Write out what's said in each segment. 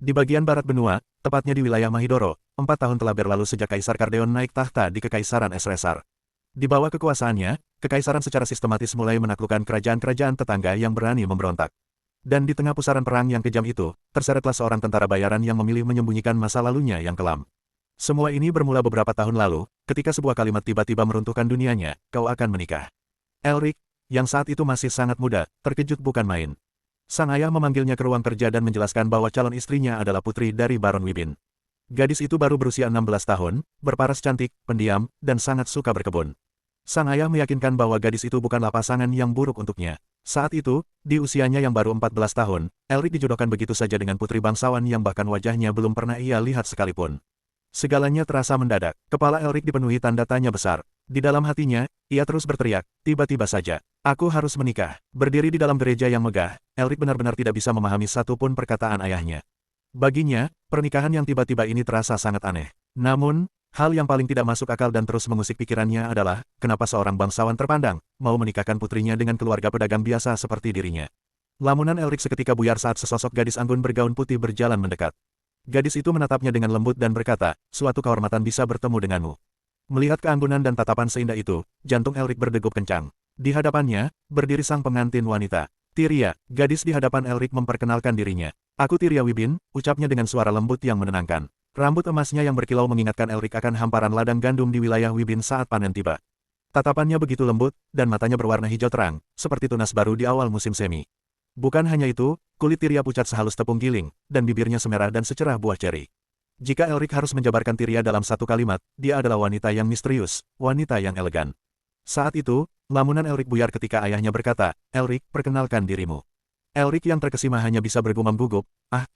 Di bagian barat benua, tepatnya di wilayah Mahidoro, 4 tahun telah berlalu sejak Kaisar Kardeon naik tahta di Kekaisaran Esresar. Di bawah kekuasaannya, Kekaisaran secara sistematis mulai menaklukkan kerajaan-kerajaan tetangga yang berani memberontak. Dan di tengah pusaran perang yang kejam itu, terseretlah seorang tentara bayaran yang memilih menyembunyikan masa lalunya yang kelam. Semua ini bermula beberapa tahun lalu, ketika sebuah kalimat tiba-tiba meruntuhkan dunianya, kau akan menikah. Elric, yang saat itu masih sangat muda, terkejut bukan main. Sang ayah memanggilnya ke ruang kerja dan menjelaskan bahwa calon istrinya adalah putri dari Baron Wibin. Gadis itu baru berusia 16 tahun, berparas cantik, pendiam, dan sangat suka berkebun. Sang ayah meyakinkan bahwa gadis itu bukanlah pasangan yang buruk untuknya. Saat itu, di usianya yang baru 14 tahun, Elric dijodohkan begitu saja dengan putri bangsawan yang bahkan wajahnya belum pernah ia lihat sekalipun. Segalanya terasa mendadak, kepala Elric dipenuhi tanda tanya besar. Di dalam hatinya, ia terus berteriak, tiba-tiba saja, aku harus menikah. Berdiri di dalam gereja yang megah, Elric benar-benar tidak bisa memahami satu pun perkataan ayahnya. Baginya, pernikahan yang tiba-tiba ini terasa sangat aneh. Namun, hal yang paling tidak masuk akal dan terus mengusik pikirannya adalah, kenapa seorang bangsawan terpandang, mau menikahkan putrinya dengan keluarga pedagang biasa seperti dirinya. Lamunan Elric seketika buyar saat sesosok gadis anggun bergaun putih berjalan mendekat. Gadis itu menatapnya dengan lembut dan berkata, suatu kehormatan bisa bertemu denganmu. Melihat keanggunan dan tatapan seindah itu, jantung Elric berdegup kencang. Di hadapannya, berdiri sang pengantin wanita. Tyria, gadis di hadapan Elric memperkenalkan dirinya. Aku Tyria Wibin, ucapnya dengan suara lembut yang menenangkan. Rambut emasnya yang berkilau mengingatkan Elric akan hamparan ladang gandum di wilayah Wibin saat panen tiba. Tatapannya begitu lembut, dan matanya berwarna hijau terang, seperti tunas baru di awal musim semi. Bukan hanya itu, kulit Tyria pucat sehalus tepung giling, dan bibirnya semerah dan secerah buah ceri. Jika Elric harus menjabarkan Tyria dalam satu kalimat, dia adalah wanita yang misterius, wanita yang elegan. Saat itu, lamunan Elric buyar ketika ayahnya berkata, Elric, perkenalkan dirimu. Elric yang terkesima hanya bisa bergumam gugup,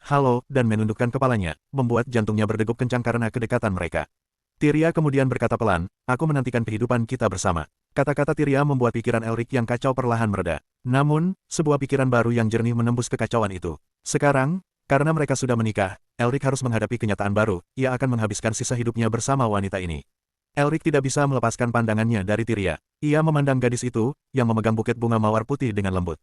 halo, dan menundukkan kepalanya, membuat jantungnya berdegup kencang karena kedekatan mereka. Tyria kemudian berkata pelan, aku menantikan kehidupan kita bersama. Kata-kata Tyria membuat pikiran Elric yang kacau perlahan mereda. Namun, sebuah pikiran baru yang jernih menembus kekacauan itu. Sekarang, karena mereka sudah menikah, Elric harus menghadapi kenyataan baru, ia akan menghabiskan sisa hidupnya bersama wanita ini. Elric tidak bisa melepaskan pandangannya dari Tyria. Ia memandang gadis itu, yang memegang buket bunga mawar putih dengan lembut.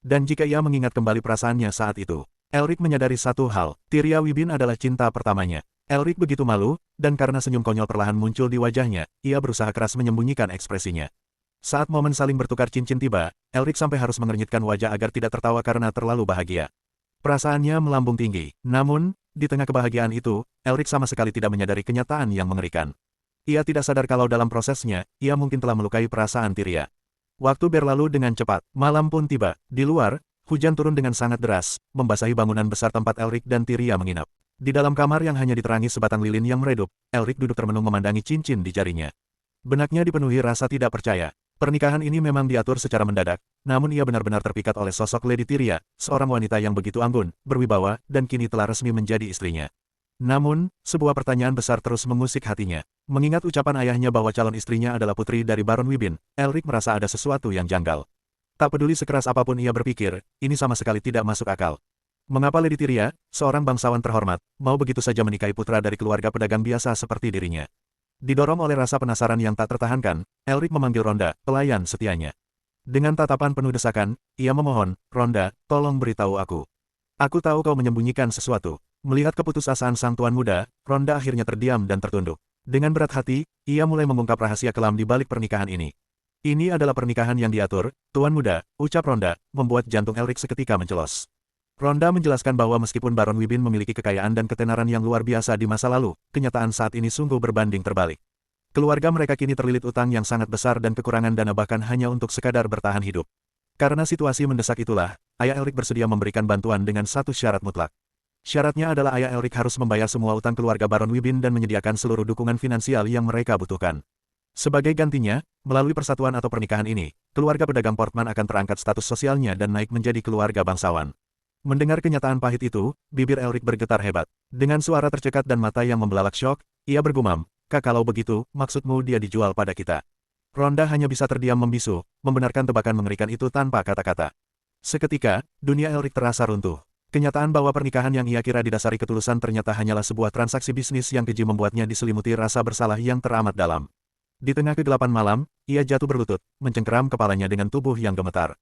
Dan jika ia mengingat kembali perasaannya saat itu, Elric menyadari satu hal, Tyria Wibin adalah cinta pertamanya. Elric begitu malu, dan karena senyum konyol perlahan muncul di wajahnya, ia berusaha keras menyembunyikan ekspresinya. Saat momen saling bertukar cincin tiba, Elric sampai harus mengernyitkan wajah agar tidak tertawa karena terlalu bahagia. Perasaannya melambung tinggi, namun, di tengah kebahagiaan itu, Elric sama sekali tidak menyadari kenyataan yang mengerikan. Ia tidak sadar kalau dalam prosesnya, ia mungkin telah melukai perasaan Tyria. Waktu berlalu dengan cepat, malam pun tiba. Di luar, hujan turun dengan sangat deras, membasahi bangunan besar tempat Elric dan Tyria menginap. Di dalam kamar yang hanya diterangi sebatang lilin yang meredup, Elric duduk termenung memandangi cincin di jarinya. Benaknya dipenuhi rasa tidak percaya. Pernikahan ini memang diatur secara mendadak, namun ia benar-benar terpikat oleh sosok Lady Tyria, seorang wanita yang begitu anggun, berwibawa, dan kini telah resmi menjadi istrinya. Namun, sebuah pertanyaan besar terus mengusik hatinya. Mengingat ucapan ayahnya bahwa calon istrinya adalah putri dari Baron Wibin, Elric merasa ada sesuatu yang janggal. Tak peduli sekeras apapun ia berpikir, ini sama sekali tidak masuk akal. Mengapa Lady Tyria, seorang bangsawan terhormat, mau begitu saja menikahi putra dari keluarga pedagang biasa seperti dirinya? Didorong oleh rasa penasaran yang tak tertahankan, Elric memanggil Ronda, pelayan setianya. Dengan tatapan penuh desakan, ia memohon, Ronda, tolong beritahu aku. Aku tahu kau menyembunyikan sesuatu. Melihat keputusasaan sang tuan muda, Ronda akhirnya terdiam dan tertunduk. Dengan berat hati, ia mulai mengungkap rahasia kelam di balik pernikahan ini. Ini adalah pernikahan yang diatur, tuan muda, ucap Ronda, membuat jantung Elric seketika mencelos. Ronda menjelaskan bahwa meskipun Baron Wibin memiliki kekayaan dan ketenaran yang luar biasa di masa lalu, kenyataan saat ini sungguh berbanding terbalik. Keluarga mereka kini terlilit utang yang sangat besar dan kekurangan dana bahkan hanya untuk sekadar bertahan hidup. Karena situasi mendesak itulah, ayah Elric bersedia memberikan bantuan dengan satu syarat mutlak. Syaratnya adalah ayah Elric harus membayar semua utang keluarga Baron Wibin dan menyediakan seluruh dukungan finansial yang mereka butuhkan. Sebagai gantinya, melalui persatuan atau pernikahan ini, keluarga pedagang Portman akan terangkat status sosialnya dan naik menjadi keluarga bangsawan. Mendengar kenyataan pahit itu, bibir Elric bergetar hebat. Dengan suara tercekat dan mata yang membelalak syok, ia bergumam, kalau begitu, maksudmu dia dijual pada kita. Ronda hanya bisa terdiam membisu, membenarkan tebakan mengerikan itu tanpa kata-kata. Seketika, dunia Elric terasa runtuh. Kenyataan bahwa pernikahan yang ia kira didasari ketulusan ternyata hanyalah sebuah transaksi bisnis yang keji membuatnya diselimuti rasa bersalah yang teramat dalam. Di tengah kegelapan malam, ia jatuh berlutut, mencengkeram kepalanya dengan tubuh yang gemetar.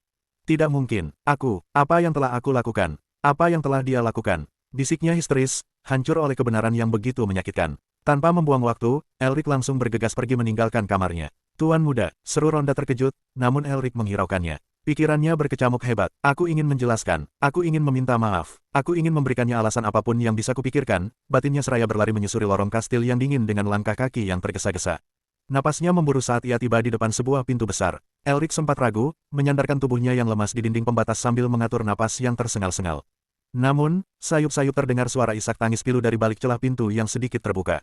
Tidak mungkin, apa yang telah aku lakukan? Apa yang telah dia lakukan? Bisiknya histeris, hancur oleh kebenaran yang begitu menyakitkan. Tanpa membuang waktu, Elric langsung bergegas pergi meninggalkan kamarnya. Tuan muda, seru Ronda terkejut, namun Elric menghiraukannya. Pikirannya berkecamuk hebat. Aku ingin menjelaskan. Aku ingin meminta maaf. Aku ingin memberikannya alasan apapun yang bisa kupikirkan. Batinnya seraya berlari menyusuri lorong kastil yang dingin dengan langkah kaki yang tergesa-gesa. Napasnya memburu saat ia tiba di depan sebuah pintu besar. Elric sempat ragu, menyandarkan tubuhnya yang lemas di dinding pembatas sambil mengatur napas yang tersengal-sengal. Namun, sayup-sayup terdengar suara isak tangis pilu dari balik celah pintu yang sedikit terbuka.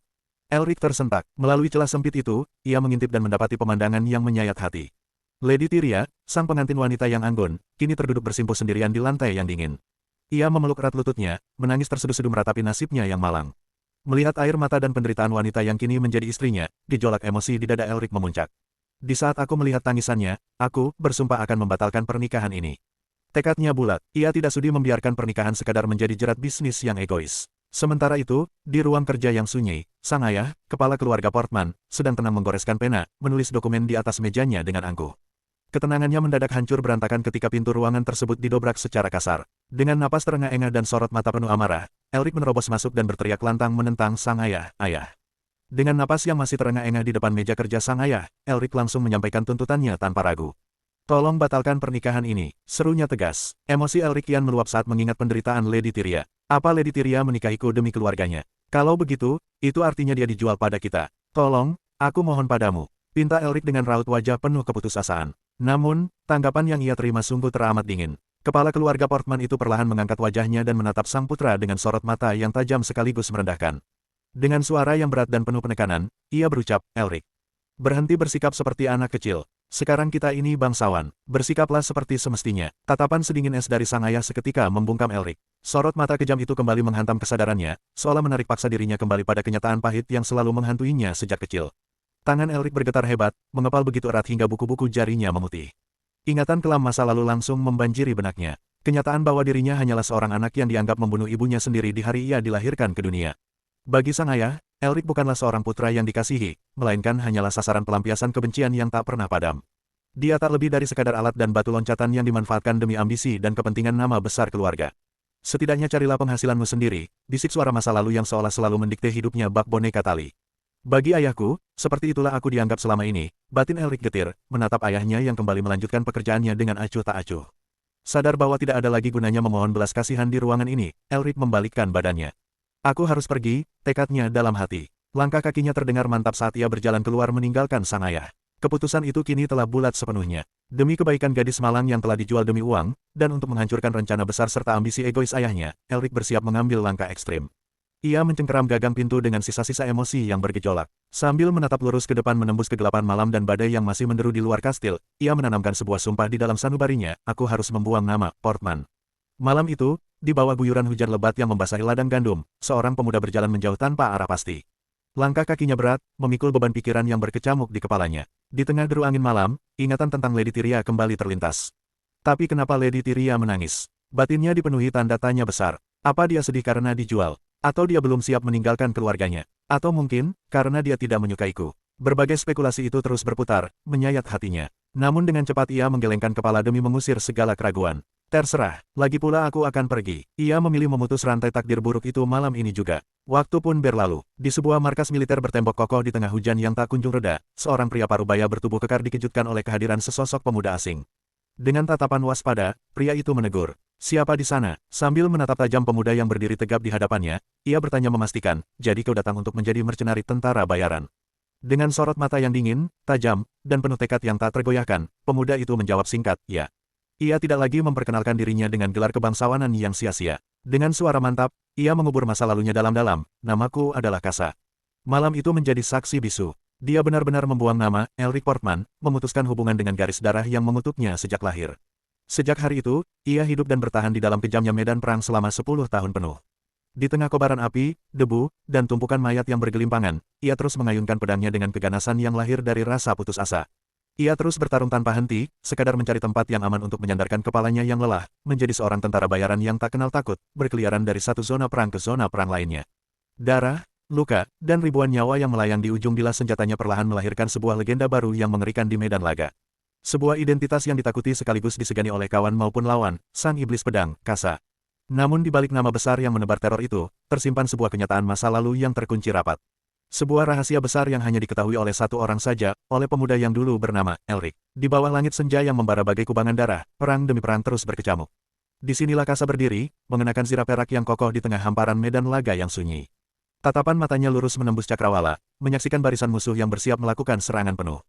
Elric tersentak. Melalui celah sempit itu, ia mengintip dan mendapati pemandangan yang menyayat hati. Lady Tyria, sang pengantin wanita yang anggun, kini terduduk bersimpuh sendirian di lantai yang dingin. Ia memeluk erat lututnya, menangis terseduh-seduh meratapi nasibnya yang malang. Melihat air mata dan penderitaan wanita yang kini menjadi istrinya, gejolak emosi di dada Elric memuncak. Di saat aku melihat tangisannya, aku bersumpah akan membatalkan pernikahan ini. Tekadnya bulat, ia tidak sudi membiarkan pernikahan sekadar menjadi jerat bisnis yang egois. Sementara itu, di ruang kerja yang sunyi, sang ayah, kepala keluarga Portman, sedang tenang menggoreskan pena, menulis dokumen di atas mejanya dengan angkuh. Ketenangannya mendadak hancur berantakan ketika pintu ruangan tersebut didobrak secara kasar. Dengan napas terengah-engah dan sorot mata penuh amarah, Elric menerobos masuk dan berteriak lantang menentang sang ayah, "Ayah!" Dengan napas yang masih terengah-engah di depan meja kerja sang ayah, Elric langsung menyampaikan tuntutannya tanpa ragu. "Tolong batalkan pernikahan ini," serunya tegas. Emosi Elric kian meluap saat mengingat penderitaan Lady Tyria. Apa Lady Tyria menikahiku demi keluarganya? Kalau begitu, itu artinya dia dijual pada kita. Tolong, aku mohon padamu. Pinta Elric dengan raut wajah penuh keputusasaan. Namun, tanggapan yang ia terima sungguh teramat dingin. Kepala keluarga Portman itu perlahan mengangkat wajahnya dan menatap sang putra dengan sorot mata yang tajam sekaligus merendahkan. Dengan suara yang berat dan penuh penekanan, ia berucap, "Elric, berhenti bersikap seperti anak kecil. Sekarang kita ini bangsawan. Bersikaplah seperti semestinya." Tatapan sedingin es dari sang ayah seketika membungkam Elric. Sorot mata kejam itu kembali menghantam kesadarannya, seolah menarik paksa dirinya kembali pada kenyataan pahit yang selalu menghantuinya sejak kecil. Tangan Elric bergetar hebat, mengepal begitu erat hingga buku-buku jarinya memutih. Ingatan kelam masa lalu langsung membanjiri benaknya. Kenyataan bahwa dirinya hanyalah seorang anak yang dianggap membunuh ibunya sendiri di hari ia dilahirkan ke dunia. Bagi sang ayah, Elric bukanlah seorang putra yang dikasihi, melainkan hanyalah sasaran pelampiasan kebencian yang tak pernah padam. Dia tak lebih dari sekadar alat dan batu loncatan yang dimanfaatkan demi ambisi dan kepentingan nama besar keluarga. "Setidaknya carilah penghasilanmu sendiri," bisik suara masa lalu yang seolah selalu mendikte hidupnya bak boneka tali. "Bagi ayahku, seperti itulah aku dianggap selama ini," batin Elric getir, menatap ayahnya yang kembali melanjutkan pekerjaannya dengan acuh tak acuh. Sadar bahwa tidak ada lagi gunanya memohon belas kasihan di ruangan ini, Elric membalikkan badannya. "Aku harus pergi," tekadnya dalam hati. Langkah kakinya terdengar mantap saat ia berjalan keluar meninggalkan sang ayah. Keputusan itu kini telah bulat sepenuhnya. Demi kebaikan gadis malang yang telah dijual demi uang, dan untuk menghancurkan rencana besar serta ambisi egois ayahnya, Elric bersiap mengambil langkah ekstrim. Ia mencengkeram gagang pintu dengan sisa-sisa emosi yang bergejolak. Sambil menatap lurus ke depan menembus kegelapan malam dan badai yang masih menderu di luar kastil, ia menanamkan sebuah sumpah di dalam sanubarinya, "Aku harus membuang nama Portman." Malam itu, di bawah guyuran hujan lebat yang membasahi ladang gandum, seorang pemuda berjalan menjauh tanpa arah pasti. Langkah kakinya berat, memikul beban pikiran yang berkecamuk di kepalanya. Di tengah deru angin malam, ingatan tentang Lady Tyria kembali terlintas. Tapi kenapa Lady Tyria menangis? Batinnya dipenuhi tanda tanya besar. Apa dia sedih karena dijual? Atau dia belum siap meninggalkan keluarganya? Atau mungkin, karena dia tidak menyukaiku? Berbagai spekulasi itu terus berputar, menyayat hatinya. Namun dengan cepat ia menggelengkan kepala demi mengusir segala keraguan. "Terserah, lagi pula aku akan pergi." Ia memilih memutus rantai takdir buruk itu malam ini juga. Waktu pun berlalu. Di sebuah markas militer bertembok kokoh di tengah hujan yang tak kunjung reda, seorang pria parubaya bertubuh kekar dikejutkan oleh kehadiran sesosok pemuda asing. Dengan tatapan waspada, pria itu menegur, "Siapa di sana?" Sambil menatap tajam pemuda yang berdiri tegap di hadapannya, ia bertanya memastikan, "Jadi kau datang untuk menjadi mercenari tentara bayaran?" Dengan sorot mata yang dingin, tajam, dan penuh tekad yang tak tergoyahkan, pemuda itu menjawab singkat, "Ya." Ia tidak lagi memperkenalkan dirinya dengan gelar kebangsawanan yang sia-sia. Dengan suara mantap, ia mengubur masa lalunya dalam-dalam, "Namaku adalah Kasa." Malam itu menjadi saksi bisu. Dia benar-benar membuang nama, Elric Portman, memutuskan hubungan dengan garis darah yang mengutuknya sejak lahir. Sejak hari itu, ia hidup dan bertahan di dalam kejamnya medan perang selama 10 tahun penuh. Di tengah kobaran api, debu, dan tumpukan mayat yang bergelimpangan, ia terus mengayunkan pedangnya dengan keganasan yang lahir dari rasa putus asa. Ia terus bertarung tanpa henti, sekadar mencari tempat yang aman untuk menyandarkan kepalanya yang lelah, menjadi seorang tentara bayaran yang tak kenal takut, berkeliaran dari satu zona perang ke zona perang lainnya. Darah, luka, dan ribuan nyawa yang melayang di ujung bilah senjatanya perlahan melahirkan sebuah legenda baru yang mengerikan di medan laga. Sebuah identitas yang ditakuti sekaligus disegani oleh kawan maupun lawan, sang iblis pedang, Kasa. Namun di balik nama besar yang menebar teror itu, tersimpan sebuah kenyataan masa lalu yang terkunci rapat. Sebuah rahasia besar yang hanya diketahui oleh satu orang saja, oleh pemuda yang dulu bernama Elric. Di bawah langit senja yang membara bagai kubangan darah, perang demi perang terus berkecamuk. Disinilah Kasa berdiri, mengenakan sirap perak yang kokoh di tengah hamparan medan laga yang sunyi. Tatapan matanya lurus menembus cakrawala, menyaksikan barisan musuh yang bersiap melakukan serangan penuh.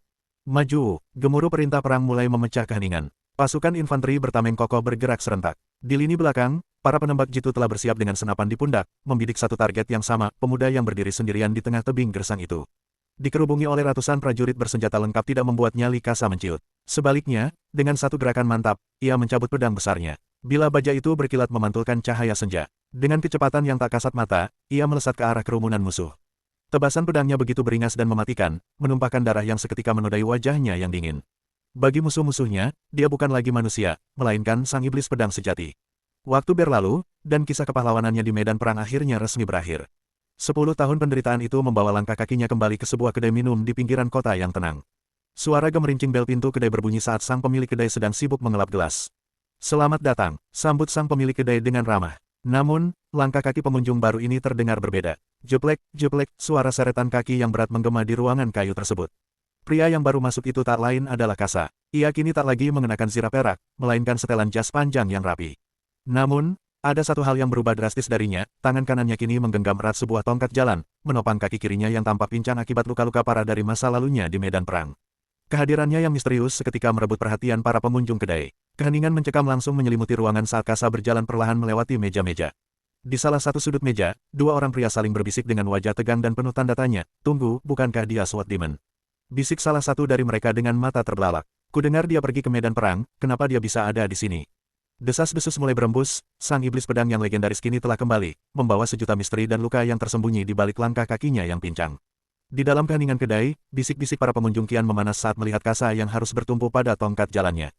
Maju, gemuruh perintah perang mulai memecah keheningan. Pasukan infanteri bertameng kokoh bergerak serentak. Di lini belakang, para penembak jitu telah bersiap dengan senapan di pundak, membidik satu target yang sama, pemuda yang berdiri sendirian di tengah tebing gersang itu. Dikerubungi oleh ratusan prajurit bersenjata lengkap tidak membuat nyali Kasa menciut. Sebaliknya, dengan satu gerakan mantap, ia mencabut pedang besarnya. Bila baja itu berkilat memantulkan cahaya senja. Dengan kecepatan yang tak kasat mata, ia melesat ke arah kerumunan musuh. Tebasan pedangnya begitu beringas dan mematikan, menumpahkan darah yang seketika menodai wajahnya yang dingin. Bagi musuh-musuhnya, dia bukan lagi manusia, melainkan sang iblis pedang sejati. Waktu berlalu, dan kisah kepahlawanannya di medan perang akhirnya resmi berakhir. 10 tahun penderitaan itu membawa langkah kakinya kembali ke sebuah kedai minum di pinggiran kota yang tenang. Suara gemerincing bel pintu kedai berbunyi saat sang pemilik kedai sedang sibuk mengelap gelas. "Selamat datang," sambut sang pemilik kedai dengan ramah. Namun, langkah kaki pengunjung baru ini terdengar berbeda. Jeplek, jeplek, suara seretan kaki yang berat menggema di ruangan kayu tersebut. Pria yang baru masuk itu tak lain adalah Kasa. Ia kini tak lagi mengenakan sirap perak, melainkan setelan jas panjang yang rapi. Namun, ada satu hal yang berubah drastis darinya, tangan kanannya kini menggenggam erat sebuah tongkat jalan, menopang kaki kirinya yang tampak pincang akibat luka-luka parah dari masa lalunya di medan perang. Kehadirannya yang misterius seketika merebut perhatian para pengunjung kedai. Keheningan mencekam langsung menyelimuti ruangan saat Kasa berjalan perlahan melewati meja-meja. Di salah satu sudut meja, dua orang pria saling berbisik dengan wajah tegang dan penuh tanda tanya. "Tunggu, bukankah dia SWAT demon?" Bisik salah satu dari mereka dengan mata terbelalak. "Kudengar dia pergi ke medan perang, kenapa dia bisa ada di sini?" Desas-desus mulai berembus, sang iblis pedang yang legendaris kini telah kembali, membawa sejuta misteri dan luka yang tersembunyi di balik langkah kakinya yang pincang. Di dalam keheningan kedai, bisik-bisik para pengunjung kian memanas saat melihat Kasa yang harus bertumpu pada tongkat jalannya.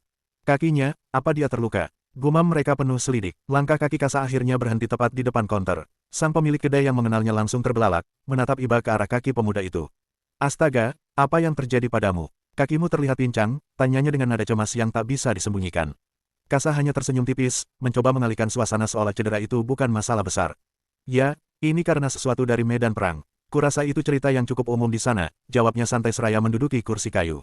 "Kakinya, apa dia terluka?" Gumam mereka penuh selidik. Langkah kaki Kasa akhirnya berhenti tepat di depan konter. Sang pemilik kedai yang mengenalnya langsung terbelalak, menatap iba ke arah kaki pemuda itu. "Astaga, apa yang terjadi padamu? Kakimu terlihat pincang," tanyanya dengan nada cemas yang tak bisa disembunyikan. Kasa hanya tersenyum tipis, mencoba mengalihkan suasana seolah cedera itu bukan masalah besar. "Ya, ini karena sesuatu dari medan perang. Kurasa itu cerita yang cukup umum di sana," jawabnya santai seraya menduduki kursi kayu.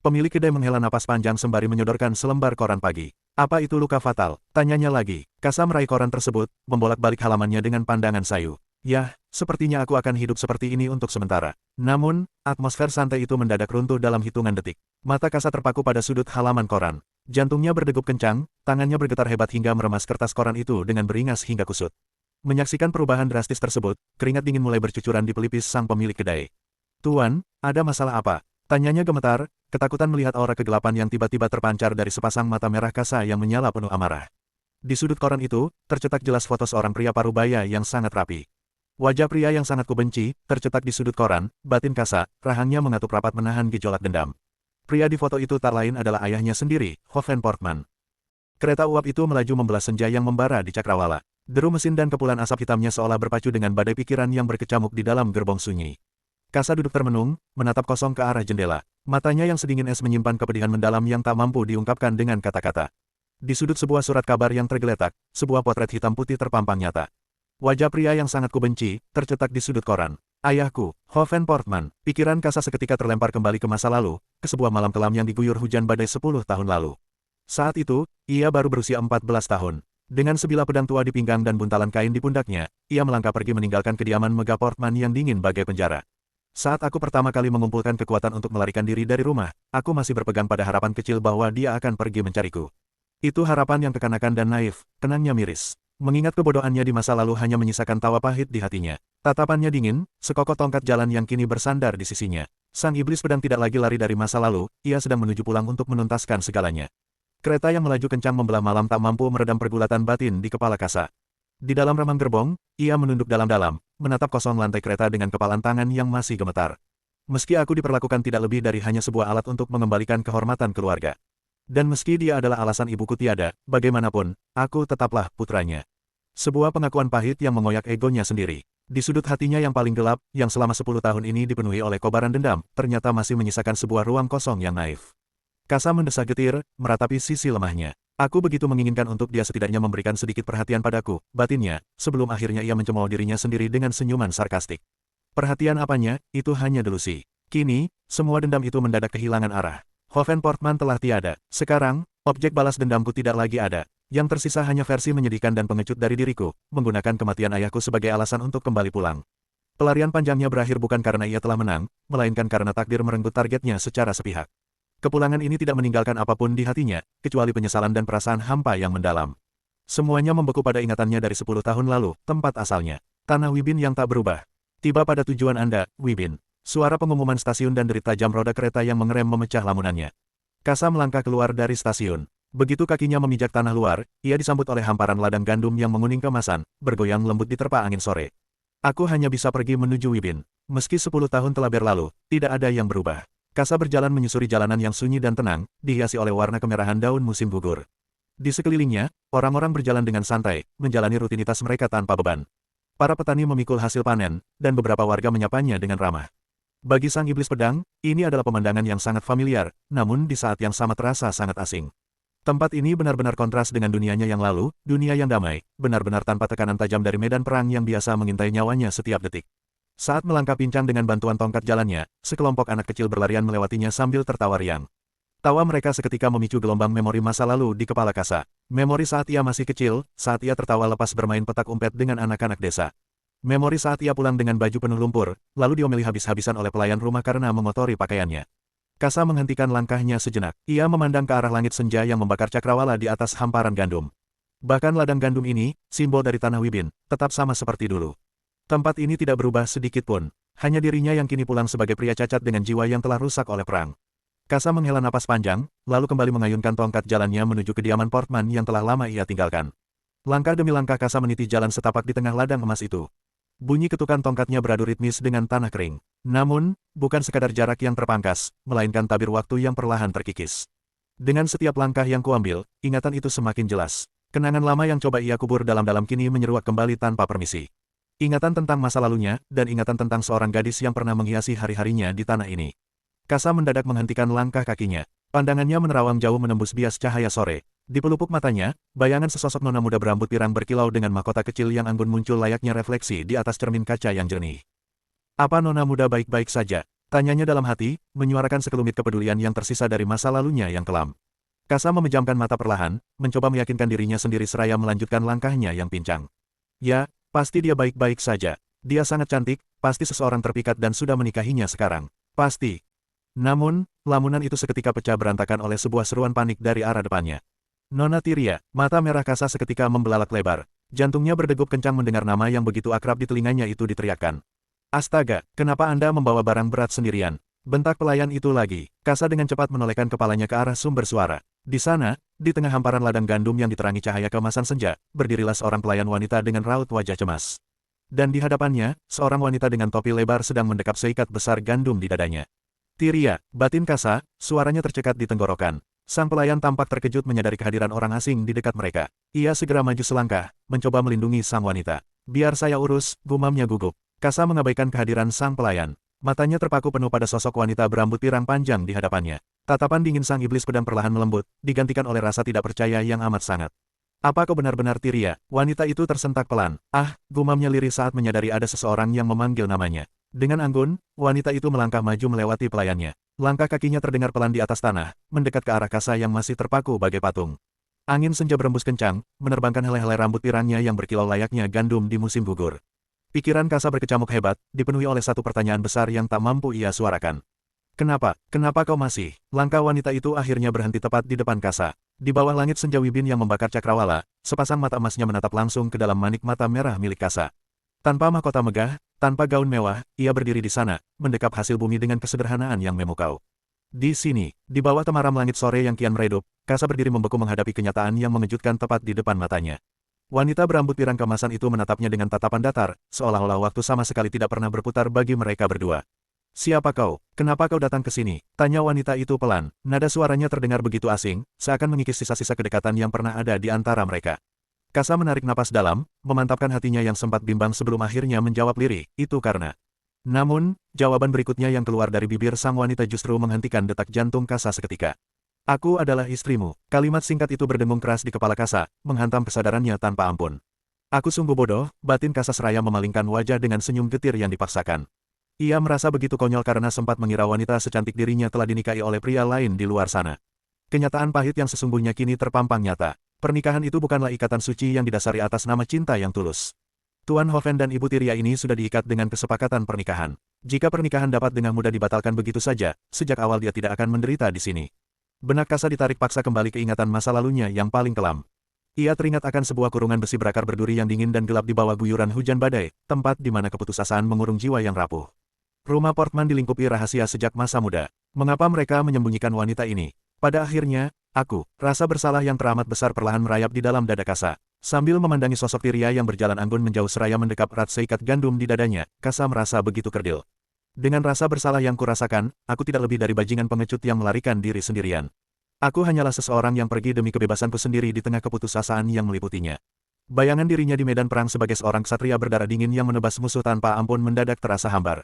Pemilik kedai menghela napas panjang sembari menyodorkan selembar koran pagi. "Apa itu luka fatal?" tanyanya lagi. Kasa meraih koran tersebut, membolak-balik halamannya dengan pandangan sayu. "Yah, sepertinya aku akan hidup seperti ini untuk sementara." Namun, atmosfer santai itu mendadak runtuh dalam hitungan detik. Mata Kasa terpaku pada sudut halaman koran. Jantungnya berdegup kencang, tangannya bergetar hebat hingga meremas kertas koran itu dengan beringas hingga kusut. Menyaksikan perubahan drastis tersebut, keringat dingin mulai bercucuran di pelipis sang pemilik kedai. "Tuan, ada masalah apa?" tanyanya gemetar, ketakutan melihat aura kegelapan yang tiba-tiba terpancar dari sepasang mata merah Kasa yang menyala penuh amarah. Di sudut koran itu, tercetak jelas foto seorang pria parubaya yang sangat rapi. Wajah pria yang sangat kubenci, tercetak di sudut koran, batin Kasa, rahangnya mengatup rapat menahan gejolak dendam. Pria di foto itu tak lain adalah ayahnya sendiri, Hoven Portman. Kereta uap itu melaju membelah senja yang membara di cakrawala. Deru mesin dan kepulan asap hitamnya seolah berpacu dengan badai pikiran yang berkecamuk di dalam gerbong sunyi. Kasa duduk termenung, menatap kosong ke arah jendela. Matanya yang sedingin es menyimpan kepedihan mendalam yang tak mampu diungkapkan dengan kata-kata. Di sudut sebuah surat kabar yang tergeletak, sebuah potret hitam putih terpampang nyata. Wajah pria yang sangat kubenci, tercetak di sudut koran. "Ayahku, Hoven Portman." Pikiran Kasa seketika terlempar kembali ke masa lalu, ke sebuah malam kelam yang diguyur hujan badai 10 tahun lalu. Saat itu, ia baru berusia 14 tahun. Dengan sebilah pedang tua di pinggang dan buntalan kain di pundaknya, ia melangkah pergi meninggalkan kediaman megah Portman yang dingin bagai penjara. "Saat aku pertama kali mengumpulkan kekuatan untuk melarikan diri dari rumah, aku masih berpegang pada harapan kecil bahwa dia akan pergi mencariku. Itu harapan yang kekanakan dan naif," tenangnya miris. Mengingat kebodohannya di masa lalu hanya menyisakan tawa pahit di hatinya. Tatapannya dingin, sekokok tongkat jalan yang kini bersandar di sisinya. Sang iblis pedang tidak lagi lari dari masa lalu, ia sedang menuju pulang untuk menuntaskan segalanya. Kereta yang melaju kencang membelah malam tak mampu meredam pergulatan batin di kepala Kasa. Di dalam remang gerbong, ia menunduk dalam-dalam, menatap kosong lantai kereta dengan kepalan tangan yang masih gemetar. "Meski aku diperlakukan tidak lebih dari hanya sebuah alat untuk mengembalikan kehormatan keluarga. Dan meski dia adalah alasan ibuku tiada, bagaimanapun, aku tetaplah putranya." Sebuah pengakuan pahit yang mengoyak egonya sendiri. Di sudut hatinya yang paling gelap, yang selama 10 tahun ini dipenuhi oleh kobaran dendam, ternyata masih menyisakan sebuah ruang kosong yang naif. Kasa mendesah getir, meratapi sisi lemahnya. Aku begitu menginginkan untuk dia setidaknya memberikan sedikit perhatian padaku, batinnya, sebelum akhirnya ia mencemooh dirinya sendiri dengan senyuman sarkastik. Perhatian apanya, itu hanya delusi. Kini, semua dendam itu mendadak kehilangan arah. Hoven Portman telah tiada. Sekarang, objek balas dendamku tidak lagi ada. Yang tersisa hanya versi menyedihkan dan pengecut dari diriku, menggunakan kematian ayahku sebagai alasan untuk kembali pulang. Pelarian panjangnya berakhir bukan karena ia telah menang, melainkan karena takdir merenggut targetnya secara sepihak. Kepulangan ini tidak meninggalkan apapun di hatinya, kecuali penyesalan dan perasaan hampa yang mendalam. Semuanya membeku pada ingatannya dari 10 tahun lalu, tempat asalnya. Tanah Wibin yang tak berubah. Tiba pada tujuan Anda, Wibin. Suara pengumuman stasiun dan derit tajam roda kereta yang mengerem memecah lamunannya. Kasa melangkah keluar dari stasiun. Begitu kakinya memijak tanah luar, ia disambut oleh hamparan ladang gandum yang menguning kemasan, bergoyang lembut diterpa angin sore. Aku hanya bisa pergi menuju Wibin. Meski 10 tahun telah berlalu, tidak ada yang berubah. Kasa berjalan menyusuri jalanan yang sunyi dan tenang, dihiasi oleh warna kemerahan daun musim gugur. Di sekelilingnya, orang-orang berjalan dengan santai, menjalani rutinitas mereka tanpa beban. Para petani memikul hasil panen, dan beberapa warga menyapanya dengan ramah. Bagi sang iblis pedang, ini adalah pemandangan yang sangat familiar, namun di saat yang sama terasa sangat asing. Tempat ini benar-benar kontras dengan dunianya yang lalu, dunia yang damai, benar-benar tanpa tekanan tajam dari medan perang yang biasa mengintai nyawanya setiap detik. Saat melangkah pincang dengan bantuan tongkat jalannya, sekelompok anak kecil berlarian melewatinya sambil tertawa riang. Tawa mereka seketika memicu gelombang memori masa lalu di kepala Kasa. Memori saat ia masih kecil, saat ia tertawa lepas bermain petak umpet dengan anak-anak desa. Memori saat ia pulang dengan baju penuh lumpur, lalu diomeli habis-habisan oleh pelayan rumah karena mengotori pakaiannya. Kasa menghentikan langkahnya sejenak. Ia memandang ke arah langit senja yang membakar cakrawala di atas hamparan gandum. Bahkan ladang gandum ini, simbol dari tanah Wibin, tetap sama seperti dulu. Tempat ini tidak berubah sedikit pun. Hanya dirinya yang kini pulang sebagai pria cacat dengan jiwa yang telah rusak oleh perang. Kasa menghela napas panjang, lalu kembali mengayunkan tongkat jalannya menuju kediaman Portman yang telah lama ia tinggalkan. Langkah demi langkah Kasa meniti jalan setapak di tengah ladang emas itu. Bunyi ketukan tongkatnya beradu ritmis dengan tanah kering. Namun, bukan sekadar jarak yang terpangkas, melainkan tabir waktu yang perlahan terkikis. Dengan setiap langkah yang kuambil, ingatan itu semakin jelas. Kenangan lama yang coba ia kubur dalam-dalam kini menyeruak kembali tanpa permisi. Ingatan tentang masa lalunya, dan ingatan tentang seorang gadis yang pernah menghiasi hari-harinya di tanah ini. Kasa mendadak menghentikan langkah kakinya. Pandangannya menerawang jauh menembus bias cahaya sore. Di pelupuk matanya, bayangan sesosok nona muda berambut pirang berkilau dengan mahkota kecil yang anggun muncul layaknya refleksi di atas cermin kaca yang jernih. Apa nona muda baik-baik saja? Tanyanya dalam hati, menyuarakan sekelumit kepedulian yang tersisa dari masa lalunya yang kelam. Kasa memejamkan mata perlahan, mencoba meyakinkan dirinya sendiri seraya melanjutkan langkahnya yang pincang. Ya, pasti dia baik-baik saja. Dia sangat cantik, pasti seseorang terpikat dan sudah menikahinya sekarang. Pasti. Namun, lamunan itu seketika pecah berantakan oleh sebuah seruan panik dari arah depannya. Nona Tyria, mata merah Kasa seketika membelalak lebar. Jantungnya berdegup kencang mendengar nama yang begitu akrab di telinganya itu diteriakkan. Astaga, kenapa Anda membawa barang berat sendirian? Bentak pelayan itu lagi. Kasa dengan cepat menolehkan kepalanya ke arah sumber suara. Di sana, di tengah hamparan ladang gandum yang diterangi cahaya keemasan senja, berdirilah seorang pelayan wanita dengan raut wajah cemas. Dan di hadapannya, seorang wanita dengan topi lebar sedang mendekap seikat besar gandum di dadanya. Tyria, batin Kasa, suaranya tercekat di tenggorokan. Sang pelayan tampak terkejut menyadari kehadiran orang asing di dekat mereka. Ia segera maju selangkah, mencoba melindungi sang wanita. Biar saya urus, gumamnya gugup. Kasa mengabaikan kehadiran sang pelayan. Matanya terpaku penuh pada sosok wanita berambut pirang panjang di hadapannya. Tatapan dingin sang iblis pedang perlahan melembut, digantikan oleh rasa tidak percaya yang amat sangat. Apa kau benar-benar Tyria? Wanita itu tersentak pelan. Ah, gumamnya lirih saat menyadari ada seseorang yang memanggil namanya. Dengan anggun, wanita itu melangkah maju melewati pelayannya. Langkah kakinya terdengar pelan di atas tanah, mendekat ke arah Kasa yang masih terpaku bagai patung. Angin senja berembus kencang, menerbangkan helai-helai rambut pirangnya yang berkilau layaknya gandum di musim gugur. Pikiran Kasa berkecamuk hebat, dipenuhi oleh satu pertanyaan besar yang tak mampu ia suarakan. Kenapa? Kenapa kau masih? Langkah wanita itu akhirnya berhenti tepat di depan Kasa. Di bawah langit senja Wibin yang membakar cakrawala, sepasang mata emasnya menatap langsung ke dalam manik mata merah milik Kasa. Tanpa mahkota megah, tanpa gaun mewah, ia berdiri di sana, mendekap hasil bumi dengan kesederhanaan yang memukau. Di sini, di bawah temaram langit sore yang kian meredup, Kasa berdiri membeku menghadapi kenyataan yang mengejutkan tepat di depan matanya. Wanita berambut pirang kemasan itu menatapnya dengan tatapan datar, seolah-olah waktu sama sekali tidak pernah berputar bagi mereka berdua. Siapa kau? Kenapa kau datang ke sini? Tanya wanita itu pelan. Nada suaranya terdengar begitu asing, seakan mengikis sisa-sisa kedekatan yang pernah ada di antara mereka. Kasa menarik napas dalam, memantapkan hatinya yang sempat bimbang sebelum akhirnya menjawab lirih, itu karena. Namun, jawaban berikutnya yang keluar dari bibir sang wanita justru menghentikan detak jantung Kasa seketika. Aku adalah istrimu. Kalimat singkat itu berdengung keras di kepala Kasa, menghantam kesadarannya tanpa ampun. Aku sungguh bodoh, batin Kasa seraya memalingkan wajah dengan senyum getir yang dipaksakan. Ia merasa begitu konyol karena sempat mengira wanita secantik dirinya telah dinikahi oleh pria lain di luar sana. Kenyataan pahit yang sesungguhnya kini terpampang nyata. Pernikahan itu bukanlah ikatan suci yang didasari atas nama cinta yang tulus. Tuan Hoven dan Ibu Tiria ini sudah diikat dengan kesepakatan pernikahan. Jika pernikahan dapat dengan mudah dibatalkan begitu saja, sejak awal dia tidak akan menderita di sini. Benak Kasa ditarik paksa kembali ke ingatan masa lalunya yang paling kelam. Ia teringat akan sebuah kurungan besi berakar berduri yang dingin dan gelap di bawah guyuran hujan badai, tempat di mana keputusasaan mengurung jiwa yang rapuh. Rumah Portman dilingkupi rahasia sejak masa muda. Mengapa mereka menyembunyikan wanita ini? Pada akhirnya, rasa bersalah yang teramat besar perlahan merayap di dalam dada Kasa. Sambil memandangi sosok Tiria yang berjalan anggun menjauh seraya mendekap erat seikat gandum di dadanya, Kasa merasa begitu kerdil. Dengan rasa bersalah yang kurasakan, aku tidak lebih dari bajingan pengecut yang melarikan diri sendirian. Aku hanyalah seseorang yang pergi demi kebebasanku sendiri di tengah keputusasaan yang meliputinya. Bayangan dirinya di medan perang sebagai seorang ksatria berdarah dingin yang menebas musuh tanpa ampun mendadak terasa hambar.